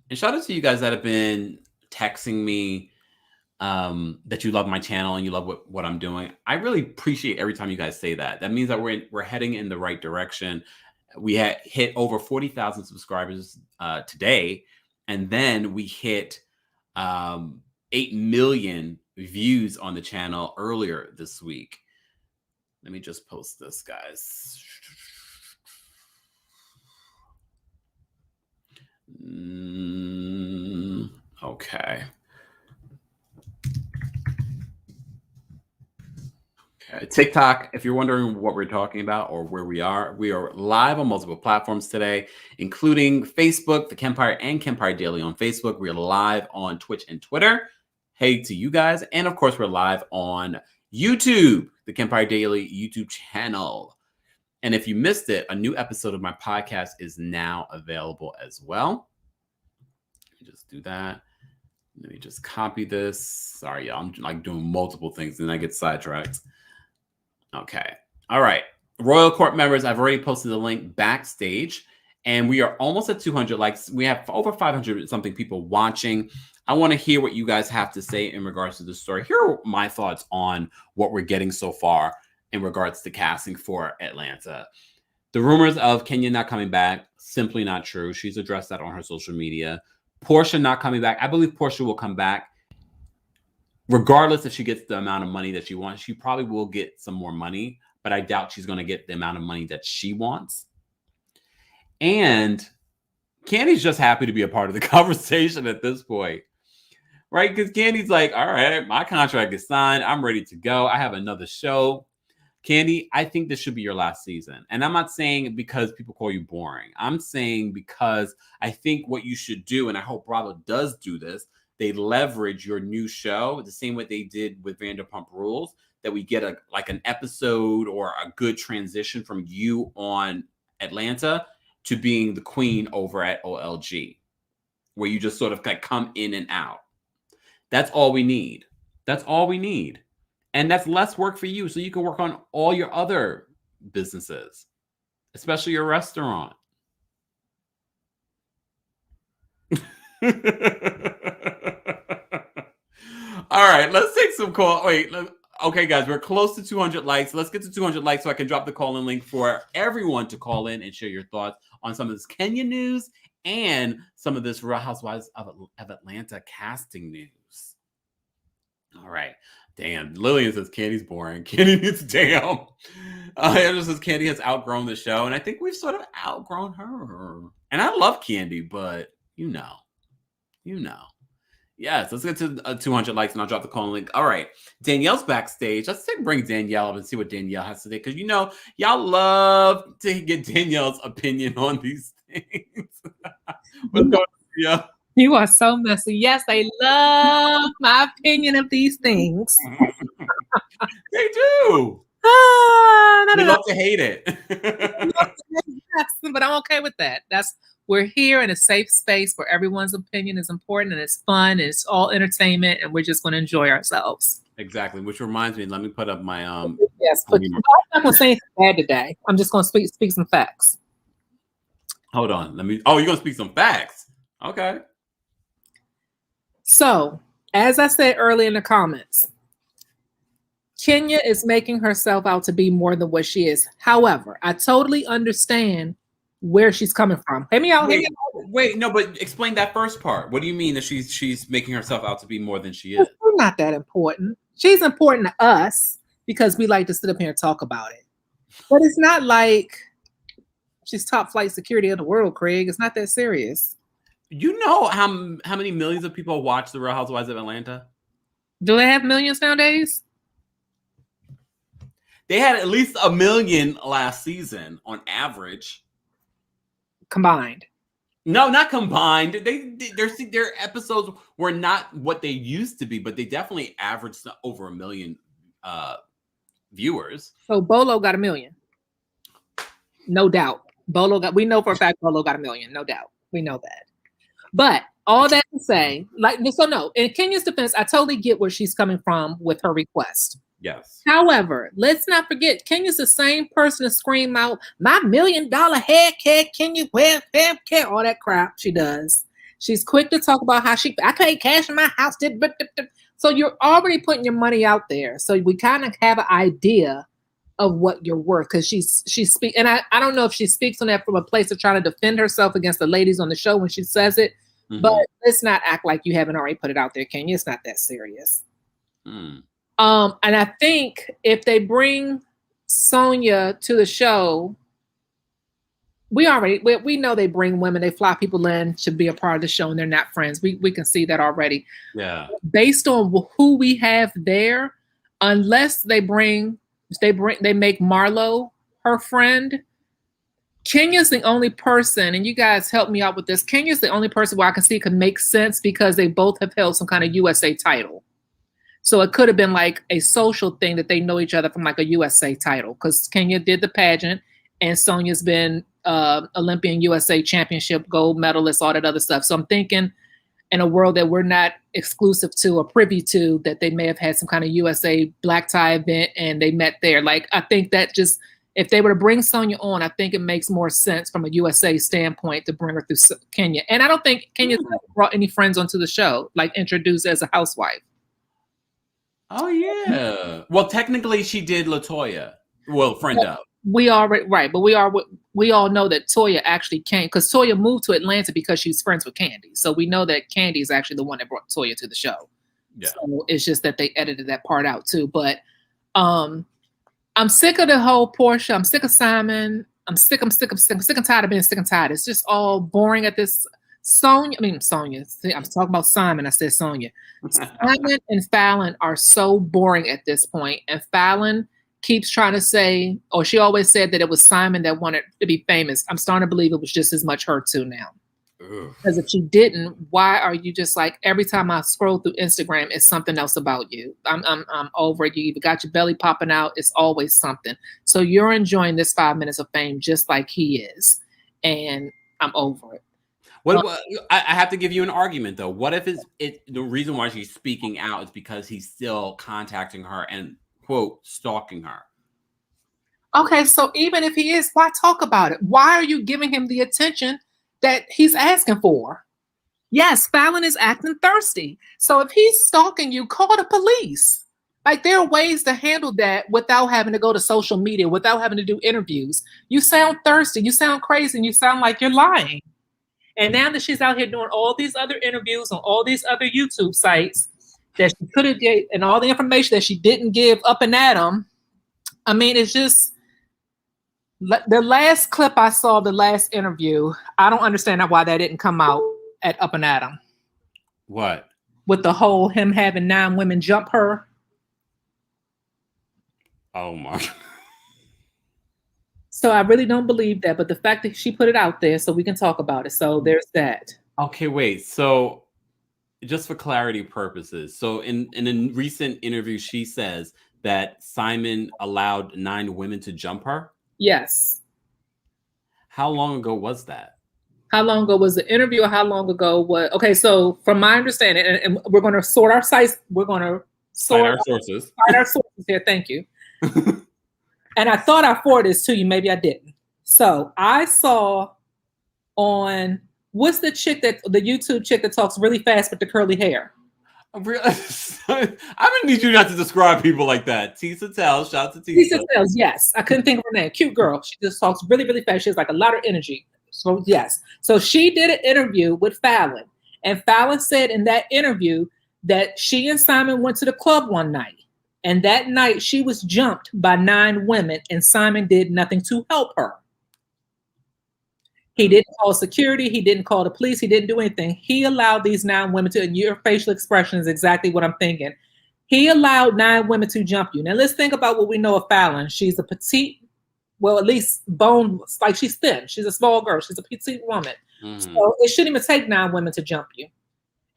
And shout out to you guys that have been texting me that you love my channel and you love what I'm doing. I really appreciate every time you guys say that. That means that we're heading in the right direction. We hit over 40,000 subscribers today, and then we hit 8 million views on the channel earlier this week. Let me just post this, guys. Okay. TikTok, if you're wondering what we're talking about or where we are live on multiple platforms today, including Facebook, TheKempire, and Kempire Daily on Facebook. We are live on Twitch and Twitter. Hey to you guys. And of course, we're live on YouTube, the Kempire Daily YouTube channel. And if you missed it, a new episode of my podcast is now available as well. Let me just do that. Let me just copy this. Sorry, y'all. I'm like doing multiple things and I get sidetracked. Okay. All right. Royal Court members, I've already posted the link backstage, and we are almost at 200 likes. We have over 500 something people watching. I want to hear what you guys have to say in regards to the story. Here are my thoughts on what we're getting so far in regards to casting for Atlanta. The rumors of Kenya not coming back, simply not true. She's addressed that on her social media. Porsha not coming back. I believe Porsha will come back. Regardless if she gets the amount of money that she wants, she probably will get some more money, but I doubt she's going to get the amount of money that she wants. And Candy's just happy to be a part of the conversation at this point, right? Because Candy's like, all right, my contract is signed. I'm ready to go. I have another show. Candy, I think this should be your last season. And I'm not saying because people call you boring. I'm saying because I think what you should do, and I hope Bravo does do this, they leverage your new show the same way they did with Vanderpump Rules, that we get an episode or a good transition from you on Atlanta to being the queen over at OLG, where you just sort of come in and out. That's all we need. That's all we need. And that's less work for you, so you can work on all your other businesses, especially your restaurant. All right, let's take some call. Wait, okay, guys, we're close to 200 likes. Let's get to 200 likes so I can drop the call-in link for everyone to call in and share your thoughts on some of this Kenya news and some of this Real Housewives of Atlanta casting news. All right. Damn. Lillian says Candy's boring. Candy needs damn. Andrew says Candy has outgrown the show, and I think we've sort of outgrown her. And I love Candy, but you know. Yes, let's get to 200 likes, and I'll drop the call link. All right. Danielle's backstage. Let's bring Danielle up and see what Danielle has to say, because y'all love to get Danielle's opinion on these things. What's going on, Danielle? You are so messy. Yes, they love my opinion of these things. They do. They love to hate it. But I'm okay with that. We're here in a safe space where everyone's opinion is important and it's fun and it's all entertainment and we're just going to enjoy ourselves. Exactly. Which reminds me, let me put up my Yes, but I'm not going to say anything bad today. I'm just going to speak some facts. Hold on. You're going to speak some facts. Okay. So, as I said earlier in the comments, Kenya is making herself out to be more than what she is. However, I totally understand where she's coming from. Hear me out. Wait, no, but explain that first part. What do you mean that she's making herself out to be more than she is? She's not that important. She's important to us because we like to sit up here and talk about it. But it's not like she's top flight security of the world, Craig. It's not that serious. You know how many millions of people watch The Real Housewives of Atlanta? Do they have millions nowadays? They had at least 1 million last season on average. Combined. No, not combined. Their episodes were not what they used to be, but they definitely averaged over 1 million viewers. So Bolo got 1 million. No doubt. We know for a fact Bolo got 1 million. No doubt. We know that. But all that to say, in Kenya's defense, I totally get where she's coming from with her request. Yes. However, let's not forget, Kenya's the same person to scream out, my $1 million haircut, Kenya, haircut, all that crap she does. She's quick to talk about how I paid cash in my house. So you're already putting your money out there. So we kind of have an idea of what you're worth, because she speaks, and I don't know if she speaks on that from a place of trying to defend herself against the ladies on the show when she says it, but let's not act like you haven't already put it out there, Kenya. It's not that serious. And I think if they bring Sonia to the show, we know they bring women, they fly people in to be a part of the show, and they're not friends. We can see that already. Yeah. Based on who we have there, unless they make Marlo her friend, Kenya's the only person, and you guys help me out with this, Kenya's the only person where I can see it could make sense because they both have held some kind of USA title. So it could have been like a social thing that they know each other from like a USA title, because Kenya did the pageant and Sonia's been Olympian USA championship gold medalist, all that other stuff. So I'm thinking in a world that we're not exclusive to or privy to, that they may have had some kind of USA black tie event and they met there. Like, I think that just if they were to bring Sonia on, I think it makes more sense from a USA standpoint to bring her through Kenya. And I don't think Kenya's brought any friends onto the show, like introduced as a housewife. Oh yeah. Well, technically she did LaToya. Well, friend of. We already right, but we all know that Toya actually came because Toya moved to Atlanta because she's friends with Candy. So we know that Candy is actually the one that brought Toya to the show. Yeah. So it's just that they edited that part out too. But I'm sick of the whole Porsha. I'm sick of Simon. I'm sick and tired of being sick and tired. It's just all boring at this. Sonia. See, I'm talking about Simon. I said Sonia. Simon and Falynn are so boring at this point, and Falynn keeps trying to say, or she always said that it was Simon that wanted to be famous. I'm starting to believe it was just as much her too now. Because if she didn't, why are you just like every time I scroll through Instagram, it's something else about you? I'm over it. You either got your belly popping out. It's always something. So you're enjoying this 5 minutes of fame just like he is, and I'm over it. I have to give you an argument though. What if the reason why she's speaking out is because he's still contacting her and quote stalking her? Okay, so even if he is, why talk about it? Why are you giving him the attention that he's asking for? Yes, Falynn is acting thirsty. So if he's stalking you, call the police. Like there are ways to handle that without having to go to social media, without having to do interviews. You sound thirsty, you sound crazy, and you sound like you're lying. And now that she's out here doing all these other interviews on all these other YouTube sites that she could have gave, and all the information that she didn't give up and at him, I mean, it's just the last clip I saw, the last interview, I don't understand why that didn't come out at Up and At 'em. What? With the whole him having 9 women jump her. Oh my. So I really don't believe that, but the fact that she put it out there so we can talk about it. So there's that. Okay, wait. So just for clarity purposes. So in a recent interview, she says that Simon allowed 9 women to jump her? Yes. How long ago was that? How long ago was the interview, or how long ago was... Okay, so from my understanding, and we're going to sort our sites. We're going to sort our sources. Cite our sources here. Thank you. And I thought I forwarded this to you. Maybe I didn't. So I saw on... What's the chick the YouTube chick that talks really fast with the curly hair? I'm gonna need you not to describe people like that. Tisa Tells, shout out to Tisa. Tisa Tells, yes. I couldn't think of her name. Cute girl. She just talks really, really fast. She has like a lot of energy. So yes. So she did an interview with Falynn. And Falynn said in that interview that she and Simon went to the club one night. And that night she was jumped by 9 women and Simon did nothing to help her. He didn't call security. He didn't call the police. He didn't do anything. He allowed these 9 women to, and your facial expression is exactly what I'm thinking. He allowed 9 women to jump you. Now let's think about what we know of Falynn. She's a petite, well, at least bone, like she's thin. She's a small girl. She's a petite woman. Mm-hmm. So it shouldn't even take 9 women to jump you.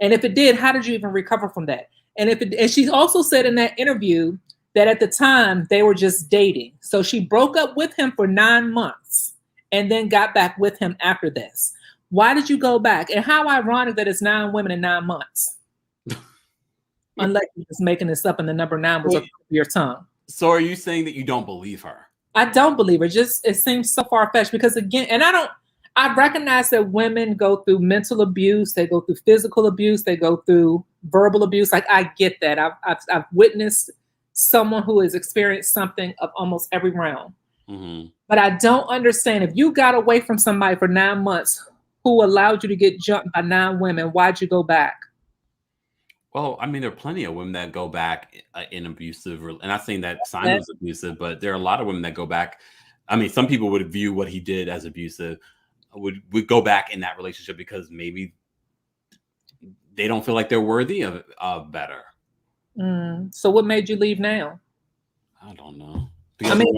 And if it did, how did you even recover from that? And she also said in that interview that at the time they were just dating. So she broke up with him for 9 months. And then got back with him after this. Why did you go back? And how ironic that it's 9 women in 9 months. Unless you're just making this up and the number 9 was up your tongue. So are you saying that you don't believe her? I don't believe her. It seems so far-fetched because again, and I recognize that women go through mental abuse, they go through physical abuse, they go through verbal abuse. Like I get that. I've witnessed someone who has experienced something of almost every realm. Mm-hmm. But I don't understand if you got away from somebody for 9 months who allowed you to get jumped by 9 women, why'd you go back? Well, I mean, there are plenty of women that go back in abusive, and not saying that Simon was abusive, but there are a lot of women that go back. I mean, some people would view what he did as abusive, would go back in that relationship because maybe they don't feel like they're worthy of better. So what made you leave now? I don't know. I mean,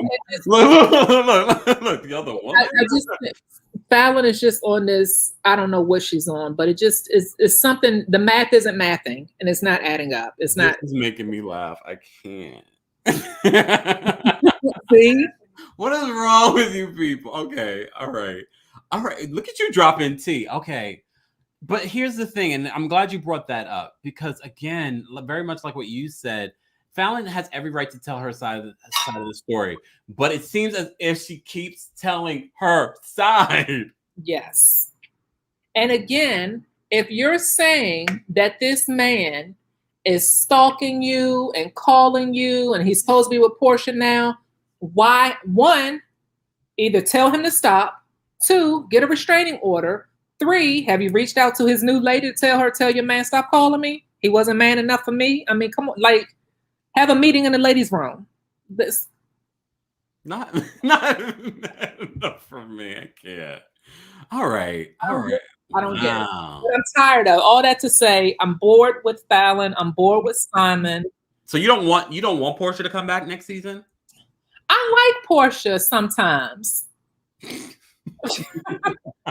look, the other one. Falynn is just on this. I don't know what she's on, but it just is something. The math isn't mathing, and it's not adding up. It's not. This is making me laugh. I can't. See, what is wrong with you people? Okay, all right. Look at you dropping tea. Okay, but here's the thing, and I'm glad you brought that up because again, very much like what you said. Falynn has every right to tell her side of the story, but it seems as if she keeps telling her side. Yes. And again, if you're saying that this man is stalking you and calling you and he's supposed to be with Porsha now, why? One, either tell him to stop. Two, get a restraining order. Three, have you reached out to his new lady to tell your man, stop calling me? He wasn't man enough for me. I mean, come on, like, have a meeting in the ladies' room. This not enough for me. I can't. All right. I don't get it. But I'm tired of all that to say. I'm bored with Falynn. I'm bored with Simon. So you don't want Porsha to come back next season? I like Porsha sometimes.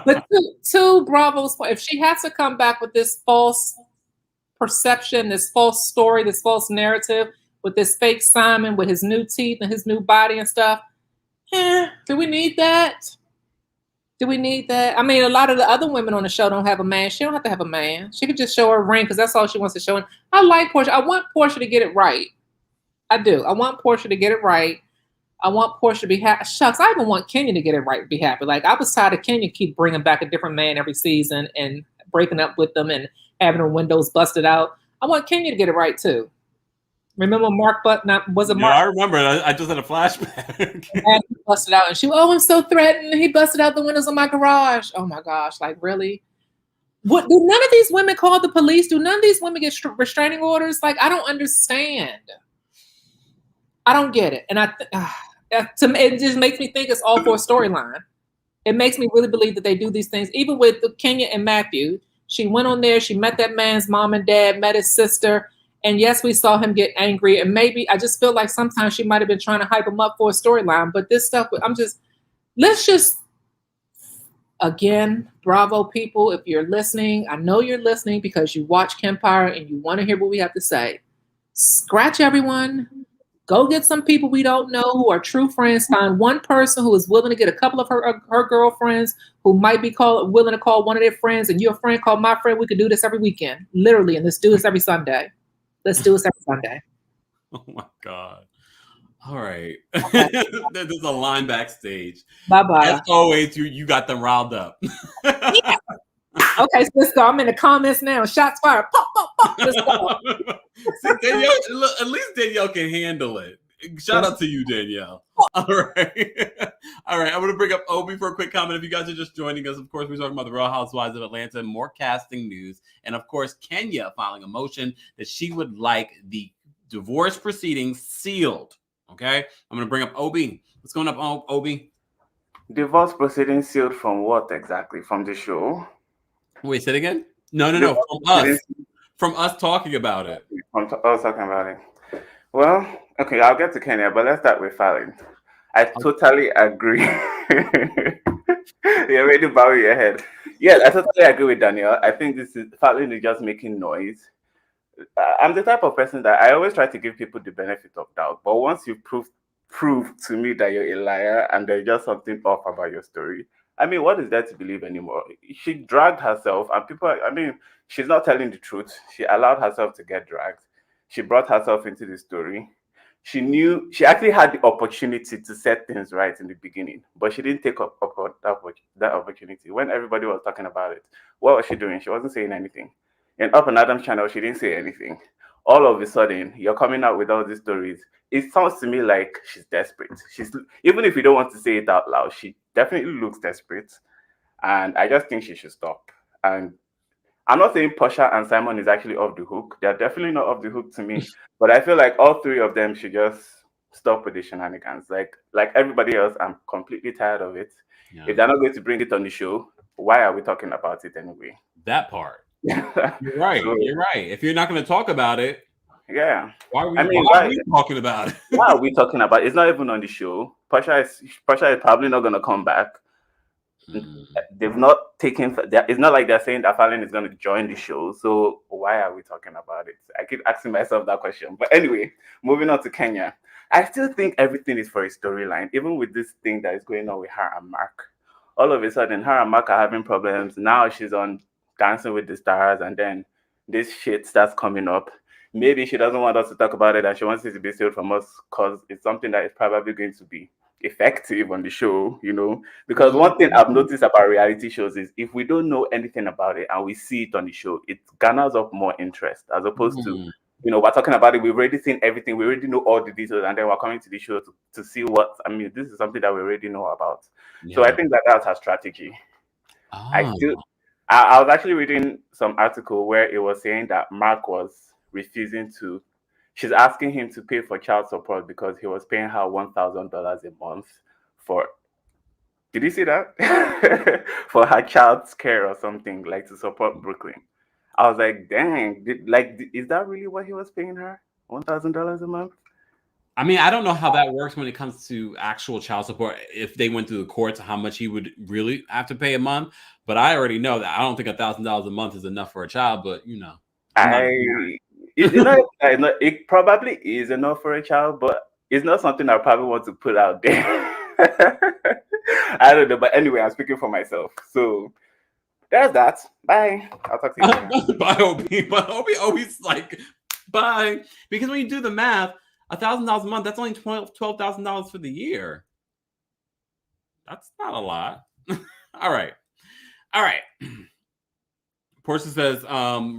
But to Bravo's point, if she has to come back with this false perception, this false story, this false narrative, with this fake Simon with his new teeth and his new body and stuff, do we need that? Do we need that? I mean, a lot of the other women on the show don't have a man. She don't have to have a man. She could just show her ring because that's all she wants to show. And I like Porsha. I want Porsha to get it right. I do. I want Porsha to get it right. I want Porsha to be happy. Shucks, I even want Kenya to get it right and be happy. Like, I was tired of Kenya keep bringing back a different man every season and breaking up with them and having her windows busted out. I want Kenya to get it right too. Remember Mark? Was it Mark? Yeah, I remember. I just had a flashback. And he busted out, and she, I'm so threatened. He busted out the windows of my garage. Oh my gosh! Like, really? What? Do none of these women call the police? Do none of these women get restraining orders? Like, I don't understand. I don't get it, and to me, it just makes me think it's all for a storyline. It makes me really believe that they do these things. Even with Kenya and Matthew, she went on there. She met that man's mom and dad, met his sister. And yes, we saw him get angry. And maybe I just feel like sometimes she might have been trying to hype him up for a storyline. But this stuff, let's just, again, Bravo people, if you're listening, I know you're listening because you watch Kempire and you want to hear what we have to say. Scratch everyone. Go get some people we don't know who are true friends. Find one person who is willing to get a couple of her girlfriends who might be willing to call one of their friends. And your friend called my friend. We could do this every weekend, literally. And let's do this every Sunday. Let's do this every Sunday. Oh my God. All right. Okay. There's a line backstage. Bye-bye. As always, you got them riled up. Yeah. Okay, so let's go. I'm in the comments now. Shots fired. Pop, pop, pop. Let's go. See, Danielle, at least Danielle can handle it. Shout out to you, Danielle. All right. All right. I'm going to bring up Obi for a quick comment. If you guys are just joining us, of course, we're talking about the Real Housewives of Atlanta, more casting news. And of course, Kenya filing a motion that she would like the divorce proceedings sealed. Okay. I'm going to bring up Obi. What's going up, Obi? Divorce proceedings sealed from what exactly? From the show? Wait, say it again? No. From us. From us talking about it. From us talking about it. Well, okay, I'll get to Kenya, but let's start with Falynn. I totally agree. You're already bowing your head. Yes, I totally agree with Danielle. I think Falynn is just making noise. I'm the type of person that I always try to give people the benefit of doubt. But once you prove to me that you're a liar and there's just something off about your story, I mean, what is there to believe anymore? She dragged herself, and she's not telling the truth. She allowed herself to get dragged. She brought herself into the story. She actually had the opportunity to set things right in the beginning, but she didn't take up that opportunity. When everybody was talking about it, what was she doing? She wasn't saying anything. In Up and Adam's channel, she didn't say anything. All of a sudden, you're coming out with all these stories. It sounds to me like she's desperate. Even if you don't want to say it out loud, she definitely looks desperate. And I just think she should stop. And I'm not saying Porsha and Simon is actually off the hook. They're definitely not off the hook to me. But I feel like all three of them should just stop with the shenanigans. Like everybody else, I'm completely tired of it. Yeah. If they're not going to bring it on the show, why are we talking about it anyway? That part. You're right. You're right. If you're not going to talk about it, yeah. Why are we talking about it? Why are we talking about it? It's not even on the show. Porsha is probably not going to come back. They've not taken. It's not like they're saying that Falynn is going to join the show. So why are we talking about it? I keep asking myself that question. But anyway, moving on to Kenya. I still think everything is for a storyline, even with this thing that is going on with her and Mark. All of a sudden, her and Mark are having problems. Now she's on Dancing with the Stars, and then this shit starts coming up. maybe she doesn't want us to talk about it and she wants it to be sealed from us because it's something that is probably going to be effective on the show, because one thing I've noticed about reality shows is if we don't know anything about it and we see it on the show, it garners up more interest as opposed to, we're talking about it, we've already seen everything, we already know all the details, and then we're coming to the show to see this is something that we already know about. So I think that's her strategy. I was actually reading some article where it was saying that Mark was refusing to. She's asking him to pay for child support because he was paying her $1,000 a month for. Did you see that? For her child's care or something, like to support Brooklyn. I was like, dang, is that really what he was paying her? $1,000 a month? I mean, I don't know how that works when it comes to actual child support. If they went through the courts, how much he would really have to pay a month. But I already know that I don't think $1,000 a month is enough for a child. But it probably is enough for a child, but it's not something I probably want to put out there. I don't know, but anyway, I'm speaking for myself. So there's that. Bye. I'll talk to you later. Bye, Obi. But Obi always like, bye. Because when you do the math, $1,000 a month, that's only $12,000 for the year. That's not a lot. All right. Porsha says,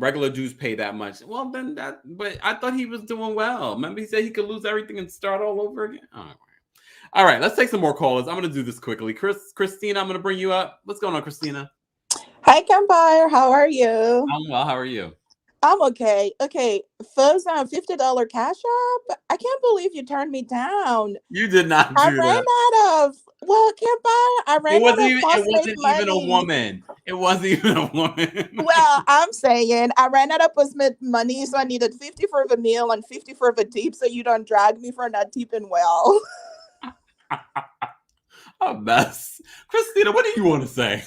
regular dudes pay that much. Well, then but I thought he was doing well. Remember he said he could lose everything and start all over again? All right, let's take some more callers. I'm going to do this quickly. Christina, I'm going to bring you up. What's going on, Christina? Hi, Kempire. How are you? I'm well. How are you? I'm okay. Okay, first $50 cash app. I can't believe you turned me down. You did not do that. I ran out of It wasn't even a woman. It wasn't even a woman. Well, I'm saying I ran out of Postmate money, so I needed 50 for the meal and 50 for the tip, so you don't drag me for not tipping well. A mess. Christina, what do you want to say?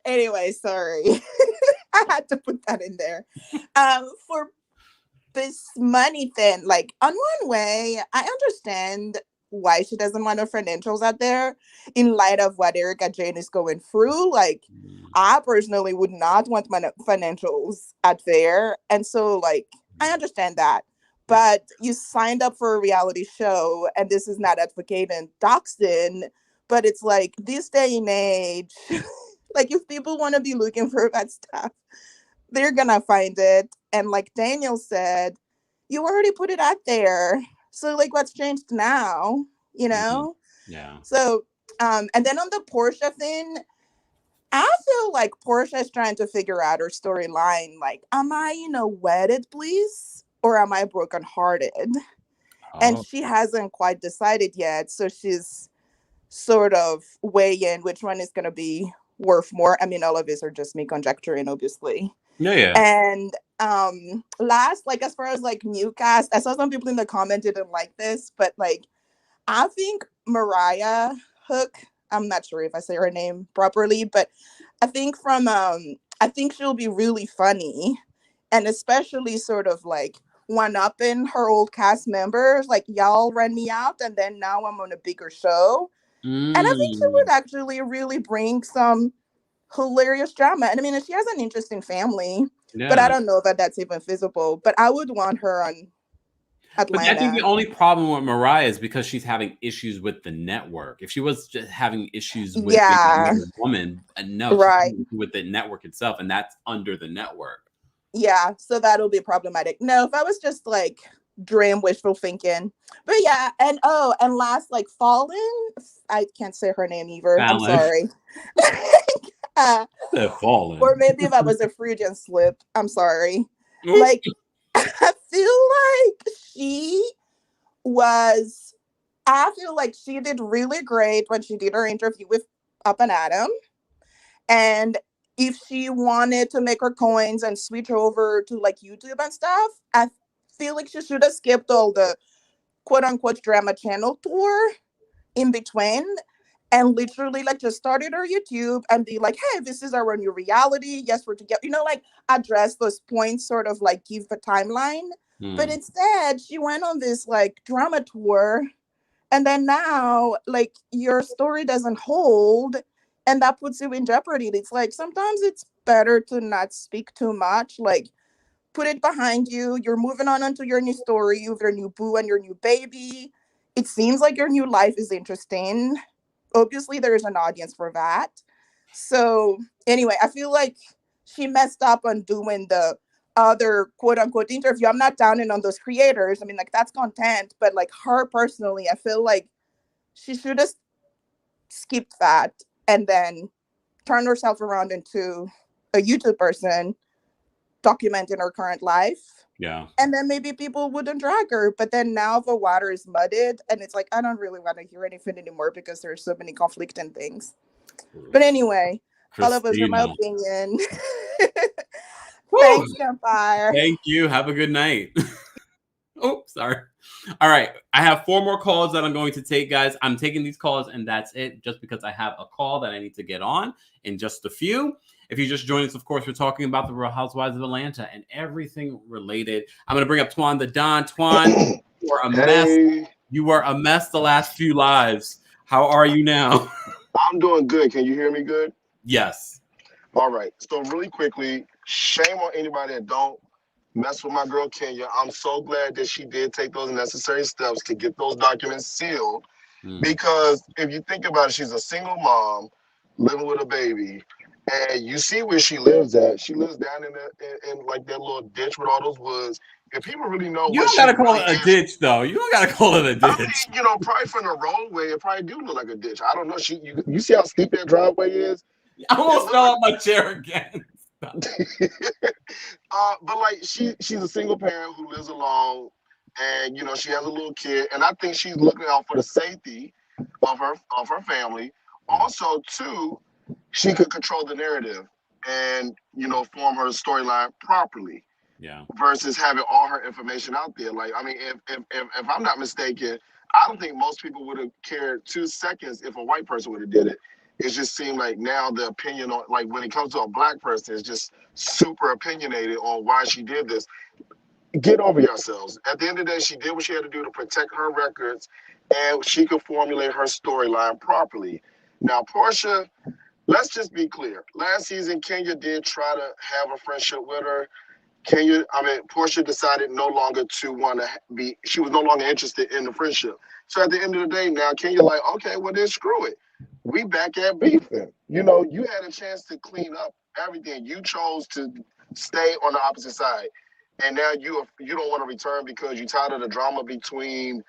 Anyway, sorry. I had to put that in there. For this money thing, like on one way, I understand why she doesn't want her financials out there in light of what Erica Jane is going through. Like, I personally would not want my financials out there. And so, like, I understand that. But you signed up for a reality show, and this is not advocating doxing, but it's like this day and age, like if people want to be looking for that stuff, they're going to find it. And like Daniel said, you already put it out there. So like what's changed now, Yeah. So, and then on the Porsha thing, I feel like Porsha is trying to figure out her storyline. Like, am I, wedded, please? Or am I brokenhearted? Oh. And she hasn't quite decided yet. So she's sort of weighing which one is going to be worth more. I mean, all of this are just me conjecturing, obviously. Yeah. And last, like as far as like new cast, I saw some people in the comment didn't like this, but like I think Mariah Hook, I'm not sure if I say her name properly, but I think I think she'll be really funny, and especially sort of like one-upping her old cast members, like y'all ran me out and then now I'm on a bigger show. And I think she would actually really bring some hilarious drama. And I mean, she has an interesting family, but I don't know that that's even feasible. But I would want her on Atlanta. But I think the only problem with Mariah is because she's having issues with the network. If she was just having issues with another woman, no, right, with the network itself, and that's under the network. Yeah, so that'll be problematic. No, if I was just like dream wishful thinking, but yeah, and last, like Falynn, I can't say her name either. I'm sorry. Falynn. Or maybe if I was a Freudian slip, I'm sorry. Like, I feel like she did really great when she did her interview with Up and Adam. And if she wanted to make her coins and switch over to like YouTube and stuff, I feel like she should have skipped all the quote unquote drama channel tour in between and literally like just started her YouTube and be like, hey, this is our new reality. Yes, we're together. Like address those points, sort of like give a timeline. But instead, she went on this like drama tour. And then now, like, your story doesn't hold. And that puts you in jeopardy. It's like, sometimes it's better to not speak too much. Like, put it behind you. You're moving on onto your new story with your new boo and your new baby. It seems like your new life is interesting. Obviously, there is an audience for that. So anyway, I feel like she messed up on doing the other quote unquote interview. I'm not downing on those creators. I mean, like, that's content, but like her personally, I feel like she should have skipped that and then turned herself around into a YouTube person documenting her current life. Yeah. And then maybe people wouldn't drag her. But then now the water is muddied and it's like, I don't really want to hear anything anymore because there's so many conflicting things. But anyway, all of us are my opinion. Thanks, Kempire. Thank you. Have a good night. Oh, sorry. All right. I have 4 more calls that I'm going to take, guys. I'm taking these calls and that's it, just because I have a call that I need to get on in just a few. If you just joined us, of course, we're talking about the Real Housewives of Atlanta and everything related. I'm going to bring up Swan the Don. Swan, you are a mess. You were a mess the last few lives. How are you now? I'm doing good. Can you hear me good? Yes. All right. So really quickly, shame on anybody that don't mess with my girl Kenya. I'm so glad that she did take those necessary steps to get those documents sealed. Because if you think about it, she's a single mom living with a baby. And you see where she lives at. She lives down in like that little ditch with all those woods. If people really know you don't gotta call it a ditch, though. You don't gotta call it a ditch. I mean, probably from the roadway, it probably do look like a ditch. I don't know. You see how steep that driveway is? I almost fell out my chair again. But like she's a single parent who lives alone, and she has a little kid, and I think she's looking out for the safety of her family. Also, too, she could control the narrative and form her storyline properly. Yeah. Versus having all her information out there. Like, I mean, if I'm not mistaken, I don't think most people would have cared 2 seconds if a white person would have did it. It just seemed like now the opinion on, like, when it comes to a black person, is just super opinionated on why she did this. Get over yourselves. At the end of the day, she did what she had to do to protect her records, and she could formulate her storyline properly. Now, Porsha, let's just be clear. Last season, Kenya did try to have a friendship with her. Porsha decided no longer to want to be, she was no longer interested in the friendship. So at the end of the day, now Kenya like, okay, well then screw it. We back at beefing. You had a chance to clean up everything. You chose to stay on the opposite side. And now you don't want to return because you're tired of the drama between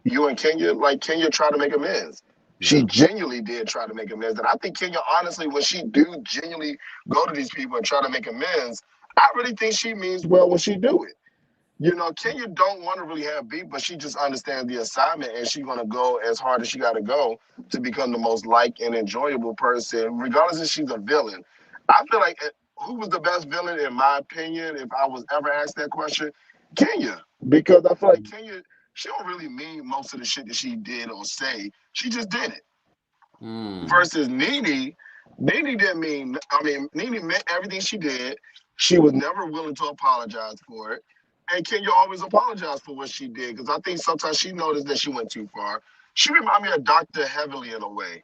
you and Kenya. Like, Kenya tried to make amends. She genuinely did try to make amends. And I think Kenya, honestly, when she do genuinely go to these people and try to make amends, I really think she means well when she do it. Kenya don't want to really have beef, but she just understands the assignment, and she's going to go as hard as she got to go to become the most liked and enjoyable person, regardless if she's a villain. I feel like who was the best villain, in my opinion, if I was ever asked that question? Kenya. Because I feel like Kenya, she don't really mean most of the shit that she did or say. She just did it. Versus Nene didn't mean, Nene meant everything she did. She was never willing to apologize for it. And Kenya always apologized for what she did, because I think sometimes she noticed that she went too far. She reminded me of Dr. Heavily in a way.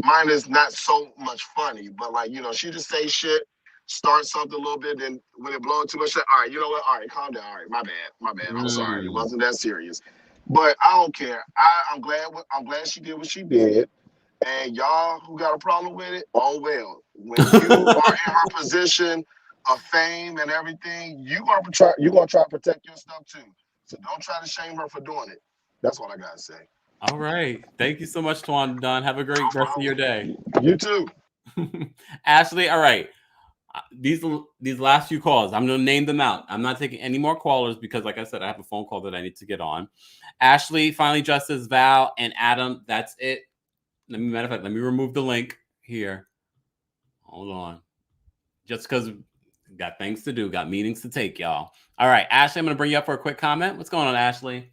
Mine is not so much funny, but she just say shit, start something a little bit, then when it blows too much, all right, you know what? All right, calm down. All right, my bad. I'm sorry. It wasn't that serious. But I don't care. I'm glad she did what she did. And y'all who got a problem with it, oh well. When you are in her position of fame and everything, you're gonna try to protect your stuff too. So don't try to shame her for doing it. That's what I gotta say. All right. Thank you so much, Swan Don. Have a great rest of your day. You too. Ashley, all right. These last few calls, I'm going to name them out. I'm not taking any more callers because, like I said, I have a phone call that I need to get on. Ashley, Finally Justice, Val, and Adam. That's it. Matter of fact, let me remove the link here. Hold on. Just because got things to do, got meetings to take, y'all. All right, Ashley, I'm going to bring you up for a quick comment. What's going on, Ashley?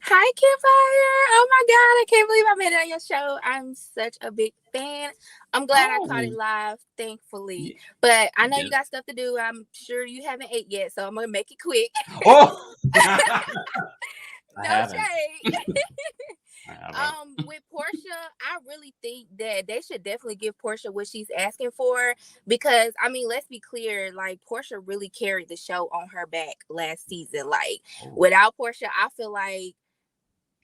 Hi, Kempire. Oh my God, I can't believe I made it on your show. I'm such a big fan. I'm glad I caught it live, thankfully. Yeah. But I know you got stuff to do. I'm sure you haven't ate yet, so I'm going to make it quick. Oh! No shade. With Porsha, I really think that they should definitely give Porsha what she's asking for, because I mean, let's be clear, like Porsha really carried the show on her back last season. Like without Porsha, I feel like,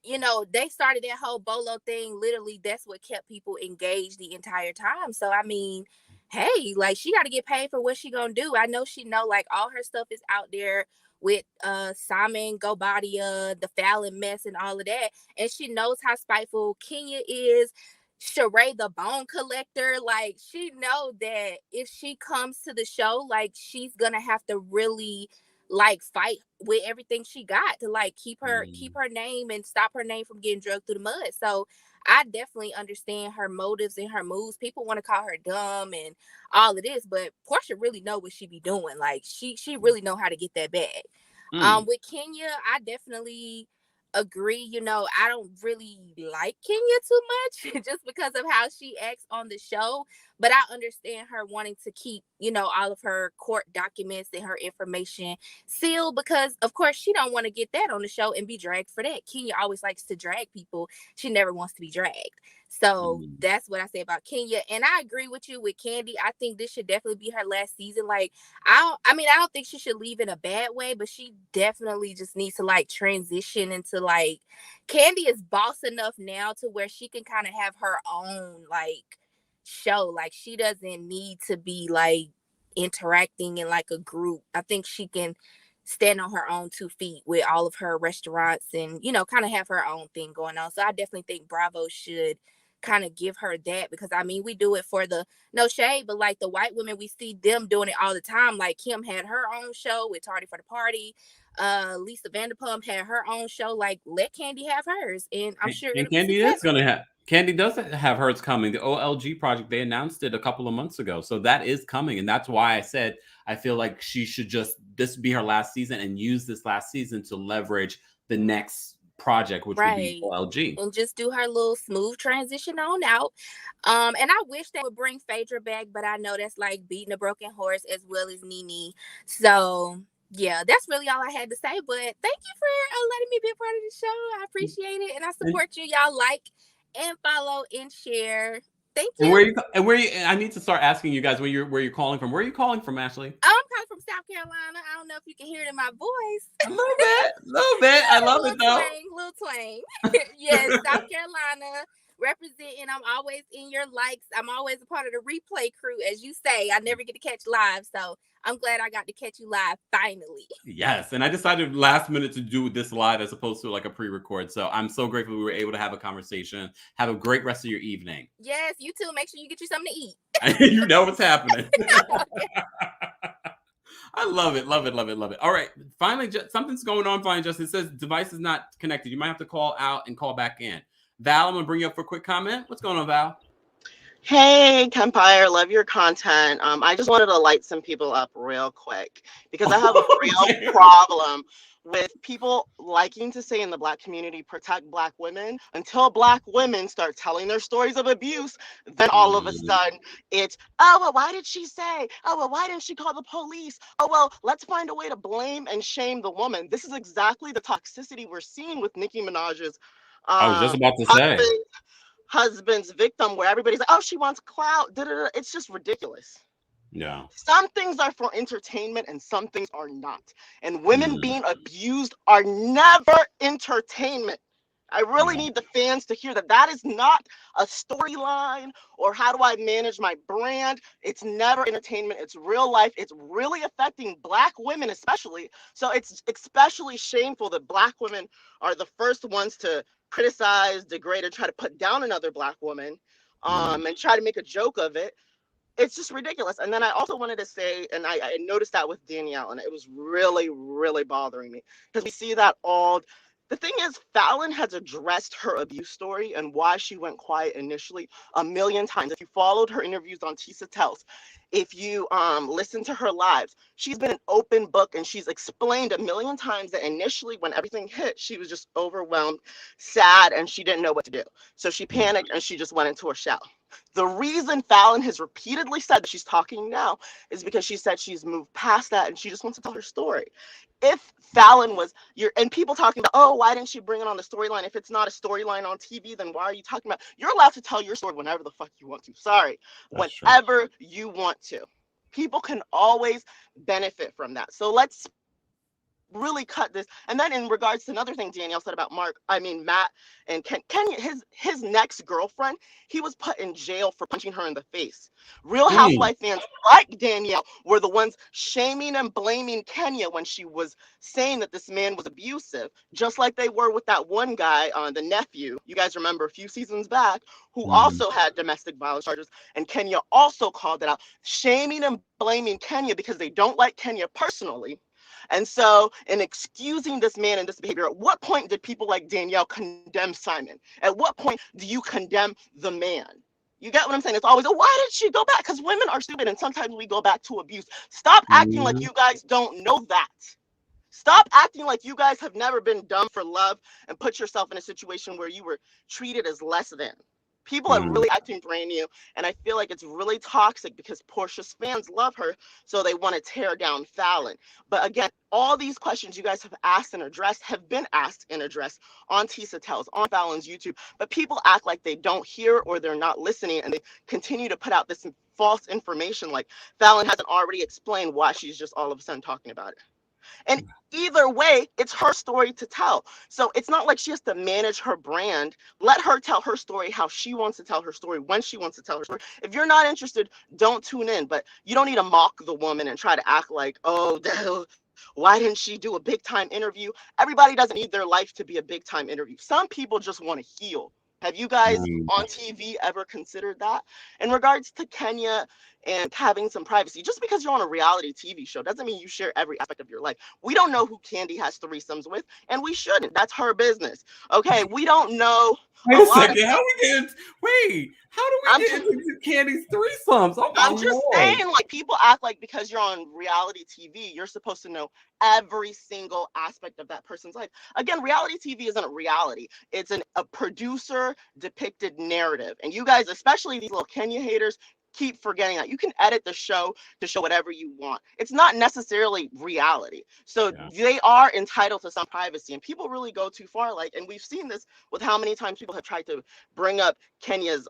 you know, they started that whole Bolo thing. Literally, that's what kept people engaged the entire time. So I mean, hey, like she got to get paid for what she gonna do. I know she know like all her stuff is out there with Simon Gobadia, the Falynn mess and all of that, and she knows how spiteful Kenya is. Sheree the bone collector, like she know that if she comes to the show, like she's gonna have to really like fight with everything she got to like keep her name and stop her name from getting drugged through the mud. So I definitely understand her motives and her moves. People want to call her dumb and all of this, but Porsha really know what she be doing. Like she really know how to get that bag. With Kenya, I definitely agree. You know, I don't really like Kenya too much just because of how she acts on the show, but I understand her wanting to keep, you know, all of her court documents and her information sealed, because of course she don't want to get that on the show and be dragged for that. Kenya always likes to drag people. She never wants to be dragged. So that's what I say about Kenya. And I agree with you with Candy. I think this should definitely be her last season. Like, I don't think she should leave in a bad way, but she definitely just needs to like transition into like, Candy is boss enough now to where she can kind of have her own like show. Like she doesn't need to be like interacting in like a group. I think she can stand on her own 2 feet with all of her restaurants and, you know, kind of have her own thing going on. So I definitely think Bravo should kind of give her that, because I mean, we do it for the, no shade, but like the white women, we see them doing it all the time. Like Kim had her own show with Tardy for the Party. Lisa Vanderpump had her own show. Like let Candy have hers, and I'm sure and Candy does have hers coming. The OLG project, they announced it a couple of months ago, so that is coming, and that's why I said I feel like she should just this be her last season and use this last season to leverage the next project, which would be OLG, and just do her little smooth transition on out. And I wish they would bring Phaedra back, but I know that's like beating a broken horse, as well as Nene. So yeah, that's really all I had to say. But thank you for letting me be a part of the show. I appreciate it, and I support you. Y'all like and follow and share. Thank you. And where you? I need to start asking you guys where you're calling from. Where are you calling from, Ashley? I'm calling from South Carolina. I don't know if you can hear it in my voice. A little bit. I love it though. Little twang. Yes, South Carolina representing. I'm always in your likes. I'm always a part of the replay crew, as you say. I never get to catch live, so I'm glad I got to catch you live finally. Yes, and I decided last minute to do this live as opposed to like a pre-record. So I'm so grateful we were able to have a conversation. Have a great rest of your evening. Yes, you too. Make sure you get you something to eat. You know what's happening. I love it. All right. Finally, something's going on. Finally, Justin, it says device is not connected. You might have to call out and call back in. Val, I'm going to bring you up for a quick comment. What's going on, Val? Hey, Kempire, love your content. I just wanted to light some people up real quick because I have a real problem with people liking to say in the Black community, protect Black women, until Black women start telling their stories of abuse. Then all of a sudden it's, oh, well, why did she say? Oh, well, why didn't she call the police? Oh, well, let's find a way to blame and shame the woman. This is exactly the toxicity we're seeing with Nicki Minaj's I was just about to say. Husband's victim, where everybody's like, oh, she wants clout. It's just ridiculous. Yeah. Some things are for entertainment and some things are not. And women being abused are never entertainment. I really need the fans to hear that that is not a storyline or how do I manage my brand. It's never entertainment. It's real life. It's really affecting Black women especially. So it's especially shameful that Black women are the first ones to criticize, degrade, and try to put down another Black woman and try to make a joke of it. It's just ridiculous. And then I also wanted to say, and I noticed that with Danielle, and it was really, really bothering me because we see that all. The thing is, Falynn has addressed her abuse story and why she went quiet initially a million times. If you followed her interviews on Tisa Tells, If you listen to her lives, she's been an open book, and she's explained a million times that initially when everything hit, she was just overwhelmed, sad, and she didn't know what to do. So she panicked and she just went into her shell. The reason Falynn has repeatedly said that she's talking now is because she said she's moved past that and she just wants to tell her story. If Falynn was and people talking about, oh, why didn't she bring it on the storyline? If it's not a storyline on TV, then why are you talking about? You're allowed to tell your story whenever the fuck you want to. Sorry, That's whenever you want to. People can always benefit from that. So let's really cut this. And then in regards to another thing Danielle said about Matt and Kenya, his next girlfriend, he was put in jail for punching her in the face. Real Housewife fans like Danielle were the ones shaming and blaming Kenya when she was saying that this man was abusive, just like they were with that one guy, the nephew, you guys remember a few seasons back, who also had domestic violence charges, and Kenya also called it out, shaming and blaming Kenya because they don't like Kenya personally. And so, in excusing this man and this behavior, at what point did people like Danielle condemn Simon? At what point do you condemn the man? You get what I'm saying? It's always, oh, why did she go back? Because women are stupid, and sometimes we go back to abuse. Stop acting like you guys don't know that. Stop acting like you guys have never been dumb for love and put yourself in a situation where you were treated as less than. People are really acting brand new, and I feel like it's really toxic because Porsha's fans love her, so they want to tear down Falynn. But again, all these questions you guys have asked and addressed have been asked and addressed on Tisa Tells, on Falynn's YouTube, but people act like they don't hear or they're not listening, and they continue to put out this false information like Falynn hasn't already explained why she's just all of a sudden talking about it. And either way, it's her story to tell. So it's not like she has to manage her brand. Let her tell her story how she wants to tell her story, when she wants to tell her story. If you're not interested, don't tune in. But you don't need to mock the woman and try to act like, oh, why didn't she do a big time interview? Everybody doesn't need their life to be a big time interview. Some people just want to heal. Have you guys on TV ever considered that? In regards to Kenya and having some privacy, just because you're on a reality TV show doesn't mean you share every aspect of your life. We don't know who Candy has threesomes with, and we shouldn't. That's her business. Okay, we don't know. Wait a second. How do we get into Candy's threesomes? Oh, I'm just saying, like, people act like because you're on reality TV, you're supposed to know every single aspect of that person's life. Again, reality TV isn't a reality. It's a producer depicted narrative. And you guys, especially these little Kenya haters, keep forgetting that you can edit the show to show whatever you want. It's not necessarily reality. So they are entitled to some privacy, and people really go too far. Like, and we've seen this with how many times people have tried to bring up Kenya's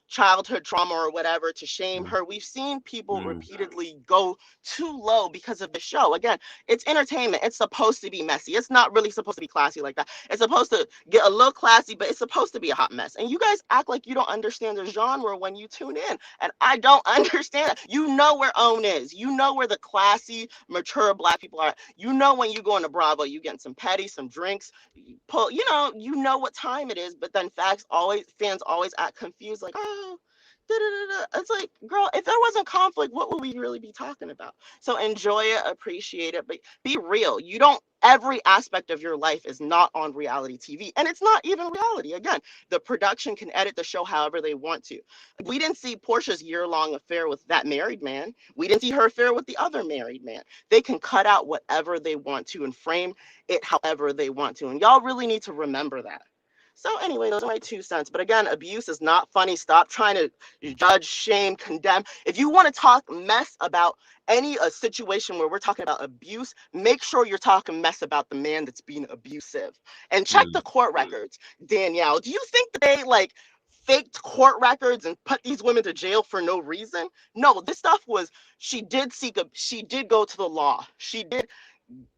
childhood trauma or whatever to shame her. We've seen people repeatedly go too low because of the show. Again, it's entertainment. It's supposed to be messy. It's not really supposed to be classy like that. It's supposed to get a little classy, but it's supposed to be a hot mess. And you guys act like you don't understand the genre when you tune in. And I don't understand that. You know where OWN is. You know where the classy, mature Black people are. You know when you go into Bravo, you getting some petty, some drinks. You know what time it is, but then fans always act confused, like, oh, it's like, girl, if there wasn't conflict, what would we really be talking about? So enjoy it, appreciate it, but be real. Every aspect of your life is not on reality TV, and it's not even reality. Again, the production can edit the show however they want to. We didn't see Porsha's year-long affair with that married man. We didn't see her affair with the other married man. They can cut out whatever they want to and frame it however they want to, and y'all really need to remember that. So anyway, those are my 2 cents. But again, abuse is not funny. Stop trying to judge, shame, condemn. If you want to talk mess about a situation where we're talking about abuse, make sure you're talking mess about the man that's being abusive. And check the court records. Danielle, do you think that they faked court records and put these women to jail for no reason? No, this stuff was, she did go to the law. She did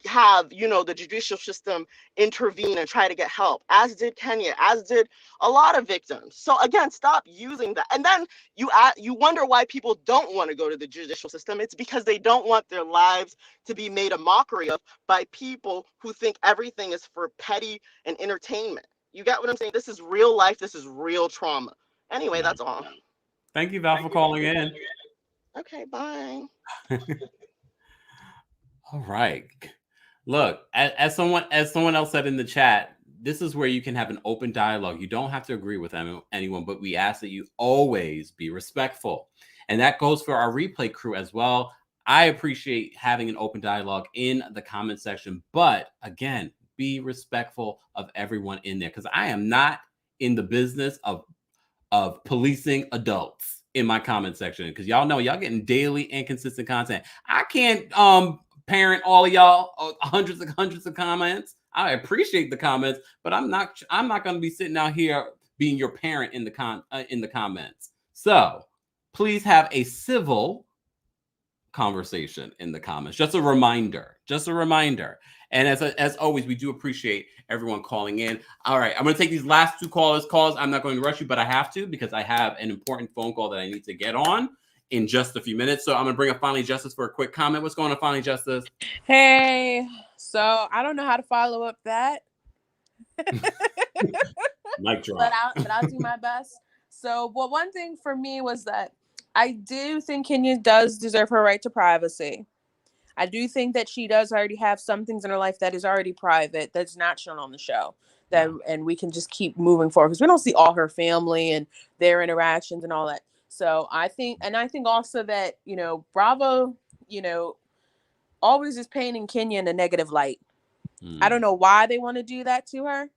have, the judicial system intervene and try to get help, as did Kenya, as did a lot of victims. So again, stop using that. And then you wonder why people don't want to go to the judicial system. It's because they don't want their lives to be made a mockery of by people who think everything is for petty and entertainment. You get what I'm saying? This is real life. This is real trauma. Anyway, that's all. Thank you, Val, for calling in. Okay, bye. All right. Look, as someone else said in the chat, this is where you can have an open dialogue. You don't have to agree with anyone, but we ask that you always be respectful. And that goes for our replay crew as well. I appreciate having an open dialogue in the comment section, but again, be respectful of everyone in there, because I am not in the business of policing adults in my comment section, because y'all know y'all getting daily and consistent content. I can't parent all of y'all hundreds of comments. I appreciate the comments, but I'm not going to be sitting out here being your parent in the comments. So please have a civil conversation in the comments. Just a reminder. And as always, we do appreciate everyone calling in. All right, I'm going to take these last two calls. I'm not going to rush you, but I have to, because I have an important phone call that I need to get on in just a few minutes. So I'm going to bring up Finally Justice for a quick comment. What's going on, Finally Justice? Hey, so I don't know how to follow up that. Mic drop. But I'll do my best. So, well, one thing for me was that I do think Kenya does deserve her right to privacy. I do think that she does already have some things in her life that is already private, that's not shown on the show. And we can just keep moving forward, because we don't see all her family and their interactions and all that. So I think also that, Bravo, always is painting Kenya in a negative light. I don't know why they want to do that to her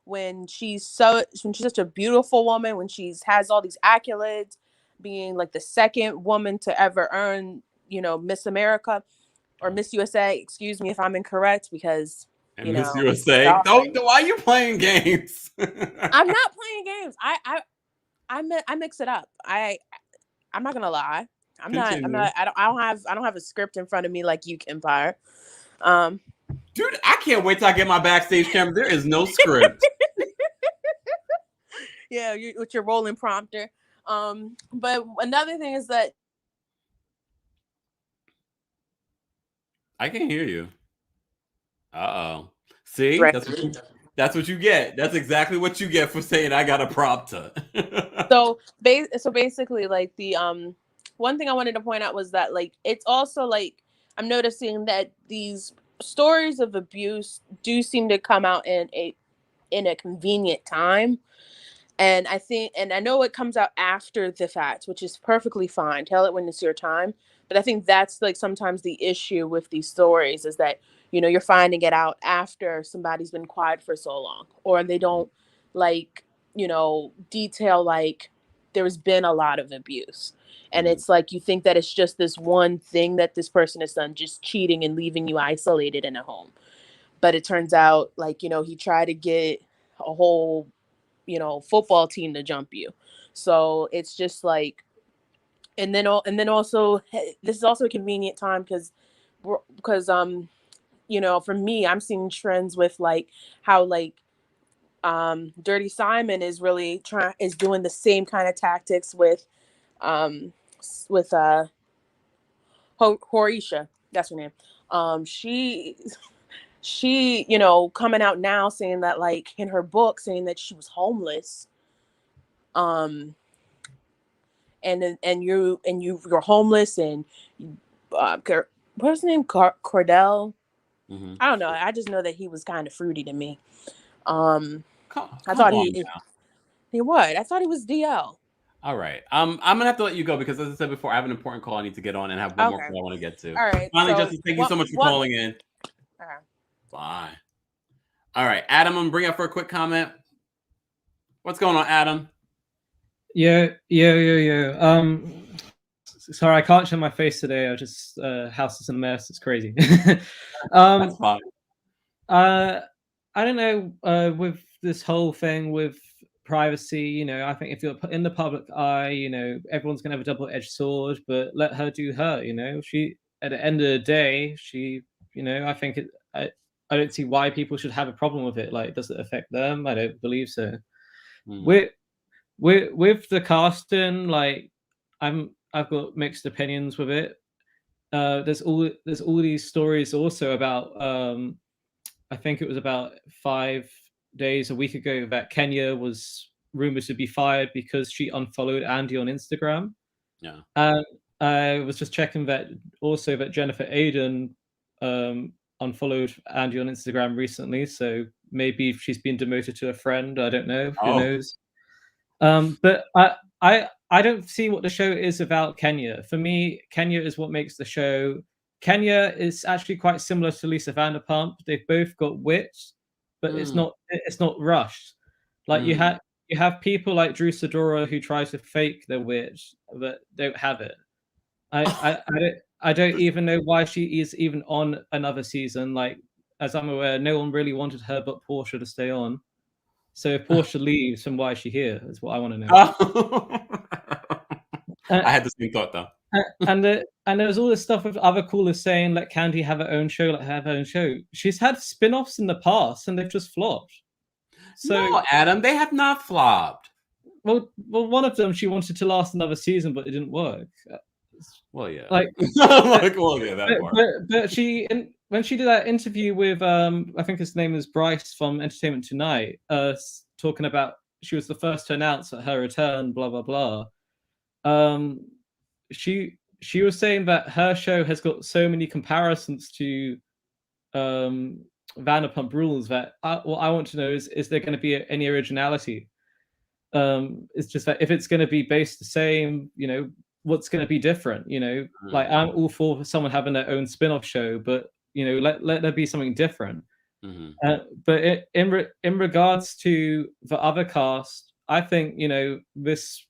when she's such a beautiful woman, when she has all these accolades, being like the second woman to ever earn, Miss America or Miss USA. Excuse me if I'm incorrect, because Miss USA. Why are you playing games? I'm not playing games. I mix it up. I'm not gonna lie. I don't have a script in front of me like you, Kempire. Dude, I can't wait till I get my backstage camera. There is no script. Yeah, with your rolling prompter. But another thing is that I can hear you. Uh-oh. See? Right. That's what you get. That's exactly what you get for saying I got a prompter. So basically, like, the one thing I wanted to point out was that, like, it's also like I'm noticing that these stories of abuse do seem to come out in a convenient time. And I know it comes out after the fact, which is perfectly fine. Tell it when it's your time. But I think that's, like, sometimes the issue with these stories is that, you're finding it out after somebody's been quiet for so long, or they don't, like, detail, like, there's been a lot of abuse. And it's like, you think that it's just this one thing that this person has done, just cheating and leaving you isolated in a home. But it turns out, like, he tried to get a whole, football team to jump you. So it's just like, and then also, this is also a convenient time because for me, I'm seeing trends with, like, how, like, Dirty Simon is really doing the same kind of tactics with Horisha, that's her name. She coming out now saying that, like, in her book, saying that she was homeless. And you're homeless, and what's his name? Cordell. Mm-hmm. I don't know. I just know that he was kind of fruity to me. I thought he would. I thought he was DL. All right. I'm gonna have to let you go, because, as I said before, I have an important call I need to get on, and have one more call I want to get to. All right. Finally, Justice, thank you so much for calling in. Okay. Bye. All right, Adam, I'm gonna bring up for a quick comment. What's going on, Adam? Yeah. Sorry, I can't show my face today. I just house is in a mess. It's crazy. That's fine. I don't know. With this whole thing with privacy, I think if you're in the public eye, everyone's gonna have a double-edged sword. But let her do her. She, at the end of the day, she, I think I don't see why people should have a problem with it. Like, does it affect them? I don't believe so. With the casting, like, I've got mixed opinions with it. There's all these stories also about I think it was about 5 days, a week ago, that Kenya was rumored to be fired because she unfollowed Andy on Instagram. Yeah. And I was just checking that Jennifer Aiden unfollowed Andy on Instagram recently, so maybe she's been demoted to a friend. I don't know. Who knows? But I don't see what the show is without Kenya. For me, Kenya is what makes the show. Kenya is actually quite similar to Lisa Vanderpump. They've both got wit, but it's not rushed. Like you have people like Drew Sidora who tries to fake their wit but don't have it. I don't even know why she is even on another season. Like, as I'm aware, no one really wanted her but Porsha to stay on. So if Porsha leaves, then why is she here? Is what I want to know. I had the same thought though. And there was all this stuff with other callers saying, let Candy have her own show, let her have her own show. She's had spin-offs in the past and they've just flopped. So no, Adam, they have not flopped. Well, one of them she wanted to last another season, but it didn't work. Well, yeah. Like, well, yeah, that worked. But when she did that interview with I think his name is Bryce from Entertainment Tonight, talking about she was the first to announce at her return, blah blah blah. She was saying that her show has got so many comparisons to Vanderpump Rules that what I want to know is there going to be any originality? It's just that if it's going to be based the same, you know, what's going to be different? You know, like I'm all for someone having their own spin-off show, but you know, let there be something different. But in regards to the other cast, I think, you know, this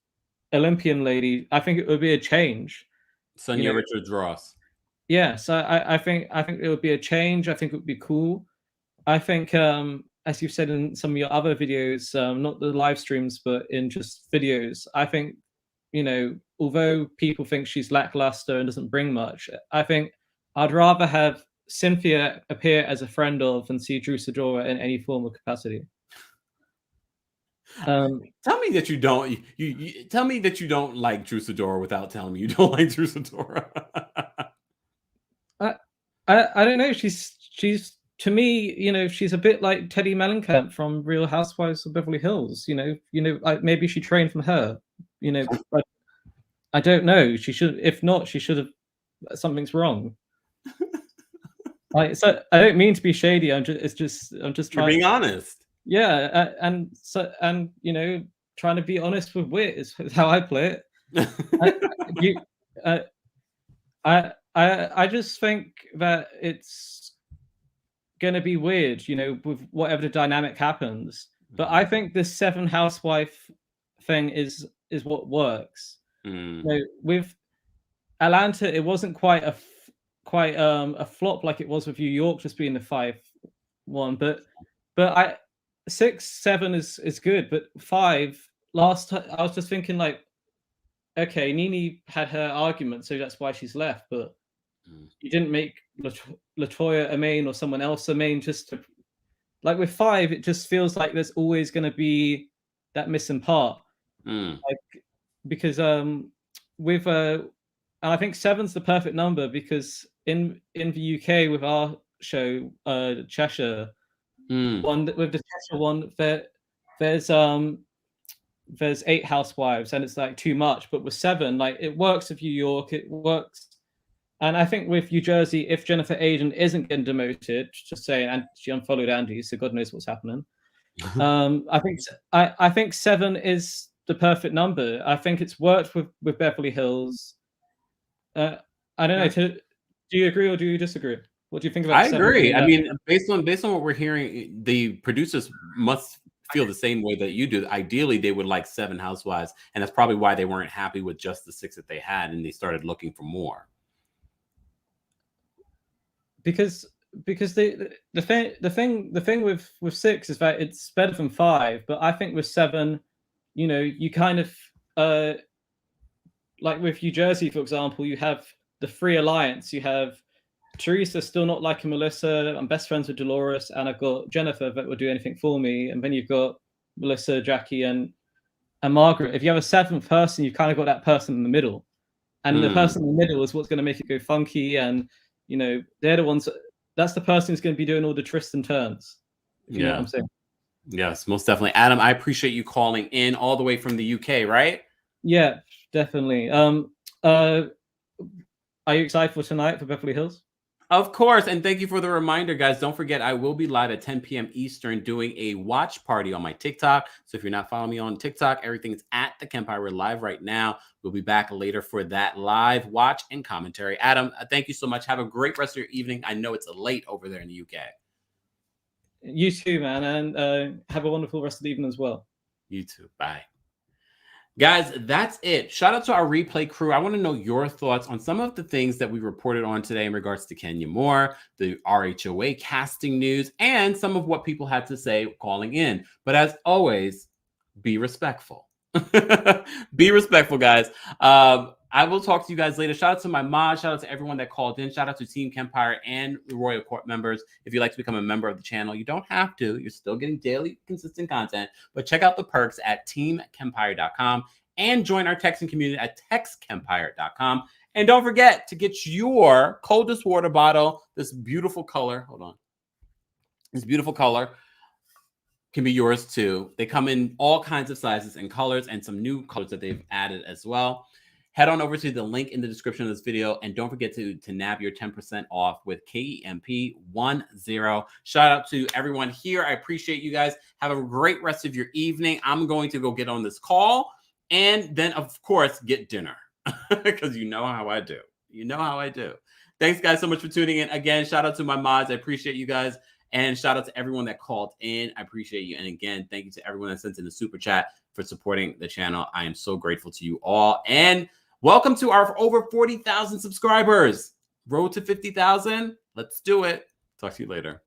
Olympian lady, I think it would be a change. Sonia Richards-Ross. Yes, I think it would be a change. I think it would be cool. I think, as you've said in some of your other videos, not the live streams, but in just videos, I think, you know, although people think she's lackluster and doesn't bring much, I think I'd rather have Cynthia appear as a friend of than see Drew Sidora in any form of capacity. Tell me that you don't. You tell me that you don't like Drew Sidora without telling me you don't like Drew Sidora. I don't know. She's to me, you know, she's a bit like Teddy Mellencamp from Real Housewives of Beverly Hills. You know, like maybe she trained from her. You know, I don't know. She should. If not, she should have. Something's wrong. Like, so I don't mean to be shady. I'm just trying. You're being honest. Yeah, and you know, trying to be honest with wit is how I play it. I just think that it's gonna be weird, you know, with whatever the dynamic happens. But I think this 7 housewife thing is what works. You know, with Atlanta, it wasn't quite a flop like it was with New York just being the 5-1, but 6, 7 is good, but 5 last time I was just thinking like, okay, Nene had her argument, so that's why she's left, but you didn't make LaToya a main or someone else a main just to, like with 5, it just feels like there's always going to be that missing part. Like, because with and I think 7's the perfect number because in the UK with our show Cheshire, one with the Cheshire one, there's 8 housewives and it's like too much, but with 7, like it works with New York, it works. And I think with New Jersey, if Jennifer Aiden isn't getting demoted, just saying, and she unfollowed Andy, so God knows what's happening. I think 7 is the perfect number. I think it's worked with Beverly Hills. I don't know. Do you agree or do you disagree? What do you think about? I agree. I mean, based on what we're hearing, the producers must feel the same way that you do. Ideally, they would like 7 housewives, and that's probably why they weren't happy with just the 6 that they had, and they started looking for more. Because the thing with 6 is that it's better than 5, but I think with 7, you know, you kind of like with New Jersey, for example, you have the Free Alliance. You have Teresa still not liking Melissa. I'm best friends with Dolores, and I've got Jennifer that will do anything for me. And then you've got Melissa, Jackie, and Margaret. If you have a 7th person, you've kind of got that person in the middle, and the person in the middle is what's going to make it go funky. And you know, they're the ones. That's the person who's going to be doing all the twists and turns. If you know what I'm saying. Yes, most definitely, Adam. I appreciate you calling in all the way from the UK, right? Yeah, definitely. Are you excited for tonight for Beverly Hills? Of course, and thank you for the reminder, guys. Don't forget, I will be live at 10 p.m. Eastern doing a watch party on my TikTok. So if you're not following me on TikTok, everything's at TheKempire. We're live right now. We'll be back later for that live watch and commentary. Adam, thank you so much. Have a great rest of your evening. I know it's late over there in the UK. You too, man, and have a wonderful rest of the evening as well. You too. Bye. Guys, that's it. Shout out to our replay crew. I want to know your thoughts on some of the things that we reported on today in regards to Kenya Moore, the RHOA casting news, and some of what people had to say calling in. But as always, be respectful. Be respectful, guys. I will talk to you guys later. Shout out to my mom. Shout out to everyone that called in. Shout out to Team Kempire and the Royal Court members. If you'd like to become a member of the channel, you don't have to. You're still getting daily, consistent content. But check out the perks at TeamKempire.com and join our texting community at TextKempire.com. And don't forget to get your coldest water bottle. This beautiful color. Hold on. This beautiful color can be yours too. They come in all kinds of sizes and colors, and some new colors that they've added as well. Head on over to the link in the description of this video, and don't forget to nab your 10% off with KEMP10. Shout out to everyone here. I appreciate you guys. Have a great rest of your evening. I'm going to go get on this call and then, of course, get dinner because you know how I do. You know how I do. Thanks, guys, so much for tuning in. Again, shout out to my mods. I appreciate you guys. And shout out to everyone that called in. I appreciate you. And again, thank you to everyone that sent in the super chat for supporting the channel. I am so grateful to you all. And welcome to our over 40,000 subscribers. Road to 50,000. Let's do it. Talk to you later.